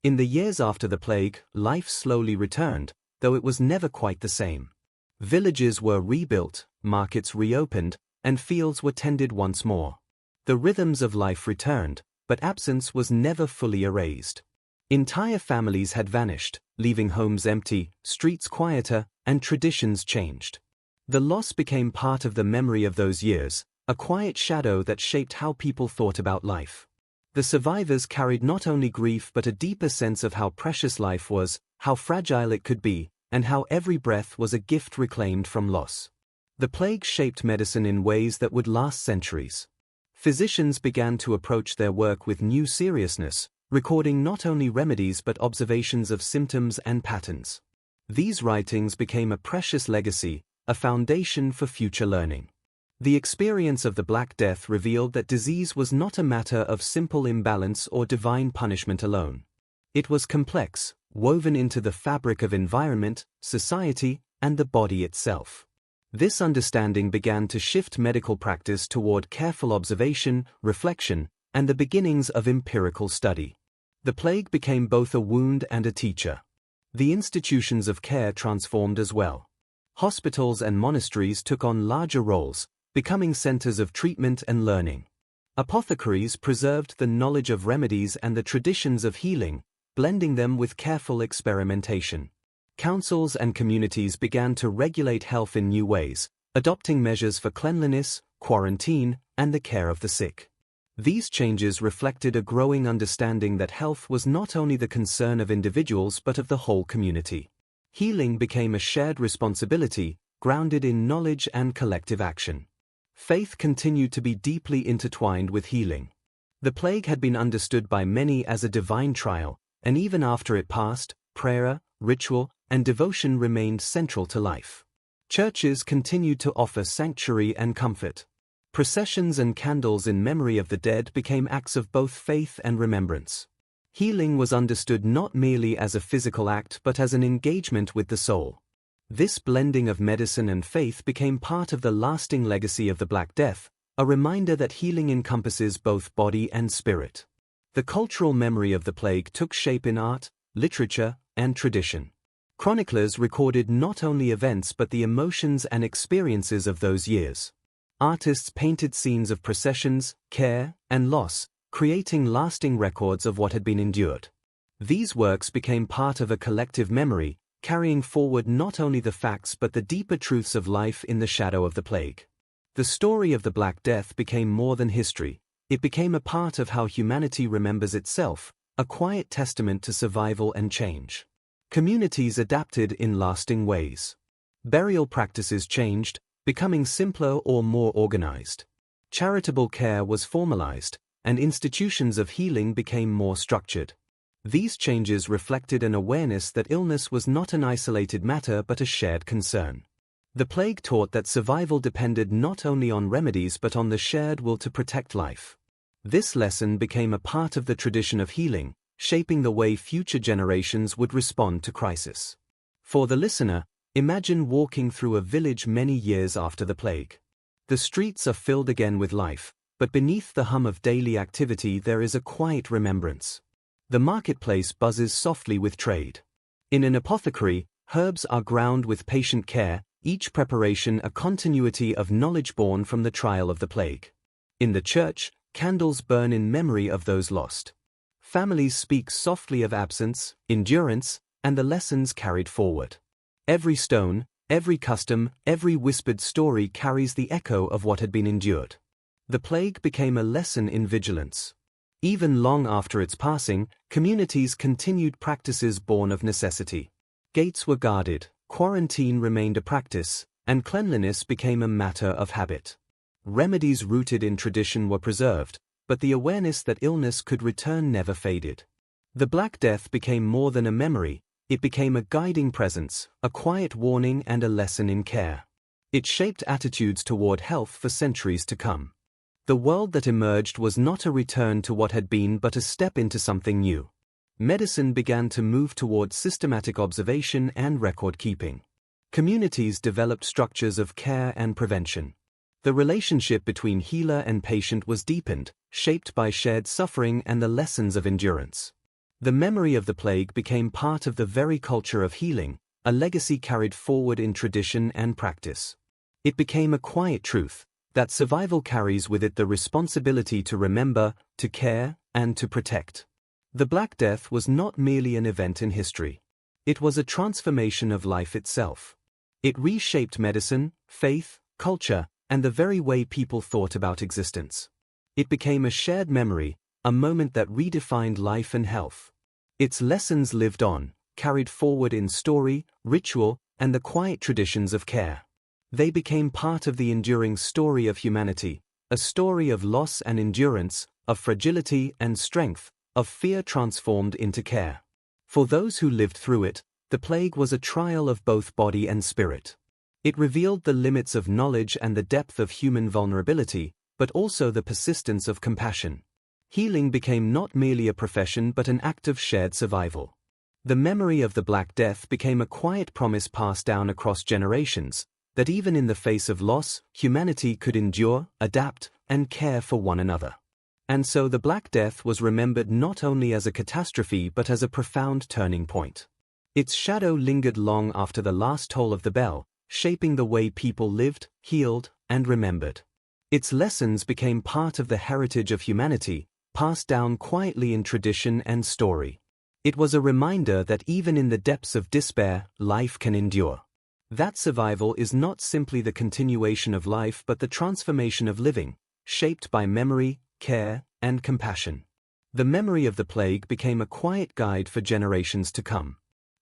In the years after the plague, life slowly returned, though it was never quite the same. Villages were rebuilt, markets reopened, and fields were tended once more. The rhythms of life returned, but absence was never fully erased. Entire families had vanished, leaving homes empty, streets quieter, and traditions changed. The loss became part of the memory of those years, a quiet shadow that shaped how people thought about life. The survivors carried not only grief but a deeper sense of how precious life was, how fragile it could be, and how every breath was a gift reclaimed from loss. The plague shaped medicine in ways that would last centuries. Physicians began to approach their work with new seriousness, recording not only remedies but observations of symptoms and patterns. These writings became a precious legacy, a foundation for future learning. The experience of the Black Death revealed that disease was not a matter of simple imbalance or divine punishment alone. It was complex, woven into the fabric of environment, society, and the body itself. This understanding began to shift medical practice toward careful observation, reflection, and the beginnings of empirical study. The plague became both a wound and a teacher. The institutions of care transformed as well. Hospitals and monasteries took on larger roles, becoming centers of treatment and learning. Apothecaries preserved the knowledge of remedies and the traditions of healing, blending them with careful experimentation. Councils and communities began to regulate health in new ways, adopting measures for cleanliness, quarantine, and the care of the sick. These changes reflected a growing understanding that health was not only the concern of individuals but of the whole community. Healing became a shared responsibility, grounded in knowledge and collective action. Faith continued to be deeply intertwined with healing. The plague had been understood by many as a divine trial, and even after it passed, prayer, ritual, and devotion remained central to life. Churches continued to offer sanctuary and comfort. Processions and candles in memory of the dead became acts of both faith and remembrance. Healing was understood not merely as a physical act but as an engagement with the soul. This blending of medicine and faith became part of the lasting legacy of the Black Death, a reminder that healing encompasses both body and spirit. The cultural memory of the plague took shape in art, literature, and tradition. Chroniclers recorded not only events but the emotions and experiences of those years. Artists painted scenes of processions, care, and loss, creating lasting records of what had been endured. These works became part of a collective memory, carrying forward not only the facts but the deeper truths of life in the shadow of the plague. The story of the Black Death became more than history, it became a part of how humanity remembers itself, a quiet testament to survival and change. Communities adapted in lasting ways. Burial practices changed, becoming simpler or more organized. Charitable care was formalized, and institutions of healing became more structured. These changes reflected an awareness that illness was not an isolated matter but a shared concern. The plague taught that survival depended not only on remedies but on the shared will to protect life. This lesson became a part of the tradition of healing, shaping the way future generations would respond to crisis. For the listener, imagine walking through a village many years after the plague. The streets are filled again with life, but beneath the hum of daily activity there is a quiet remembrance. The marketplace buzzes softly with trade. In an apothecary, herbs are ground with patient care, each preparation a continuity of knowledge born from the trial of the plague. In the church, candles burn in memory of those lost. Families speak softly of absence, endurance, and the lessons carried forward. Every stone, every custom, every whispered story carries the echo of what had been endured. The plague became a lesson in vigilance. Even long after its passing, communities continued practices born of necessity. Gates were guarded, quarantine remained a practice, and cleanliness became a matter of habit. Remedies rooted in tradition were preserved, but the awareness that illness could return never faded. The Black Death became more than a memory, it became a guiding presence, a quiet warning and a lesson in care. It shaped attitudes toward health for centuries to come. The world that emerged was not a return to what had been but a step into something new. Medicine began to move toward systematic observation and record-keeping. Communities developed structures of care and prevention. The relationship between healer and patient was deepened, shaped by shared suffering and the lessons of endurance. The memory of the plague became part of the very culture of healing, a legacy carried forward in tradition and practice. It became a quiet truth that survival carries with it the responsibility to remember, to care, and to protect. The Black Death was not merely an event in history. It was a transformation of life itself. It reshaped medicine, faith, culture, and the very way people thought about existence. It became a shared memory, a moment that redefined life and health. Its lessons lived on, carried forward in story, ritual, and the quiet traditions of care. They became part of the enduring story of humanity, a story of loss and endurance, of fragility and strength, of fear transformed into care. For those who lived through it, the plague was a trial of both body and spirit. It revealed the limits of knowledge and the depth of human vulnerability, but also the persistence of compassion. Healing became not merely a profession but an act of shared survival. The memory of the Black Death became a quiet promise passed down across generations, that even in the face of loss, humanity could endure, adapt, and care for one another. And so the Black Death was remembered not only as a catastrophe but as a profound turning point. Its shadow lingered long after the last toll of the bell, shaping the way people lived, healed, and remembered. Its lessons became part of the heritage of humanity, passed down quietly in tradition and story. It was a reminder that even in the depths of despair, life can endure. That survival is not simply the continuation of life but the transformation of living, shaped by memory, care, and compassion. The memory of the plague became a quiet guide for generations to come.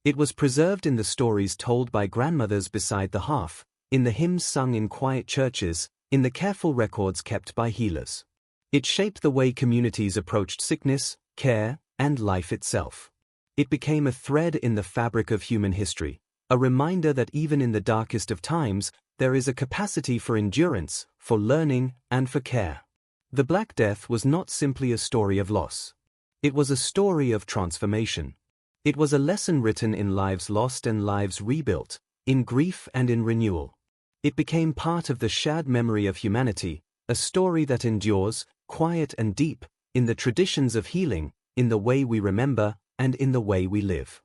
It was preserved in the stories told by grandmothers beside the hearth, in the hymns sung in quiet churches, in the careful records kept by healers. It shaped the way communities approached sickness, care, and life itself. It became a thread in the fabric of human history, a reminder that even in the darkest of times, there is a capacity for endurance, for learning, and for care. The Black Death was not simply a story of loss. It was a story of transformation. It was a lesson written in lives lost and lives rebuilt, in grief and in renewal. It became part of the shared memory of humanity, a story that endures, quiet and deep, in the traditions of healing, in the way we remember, and in the way we live.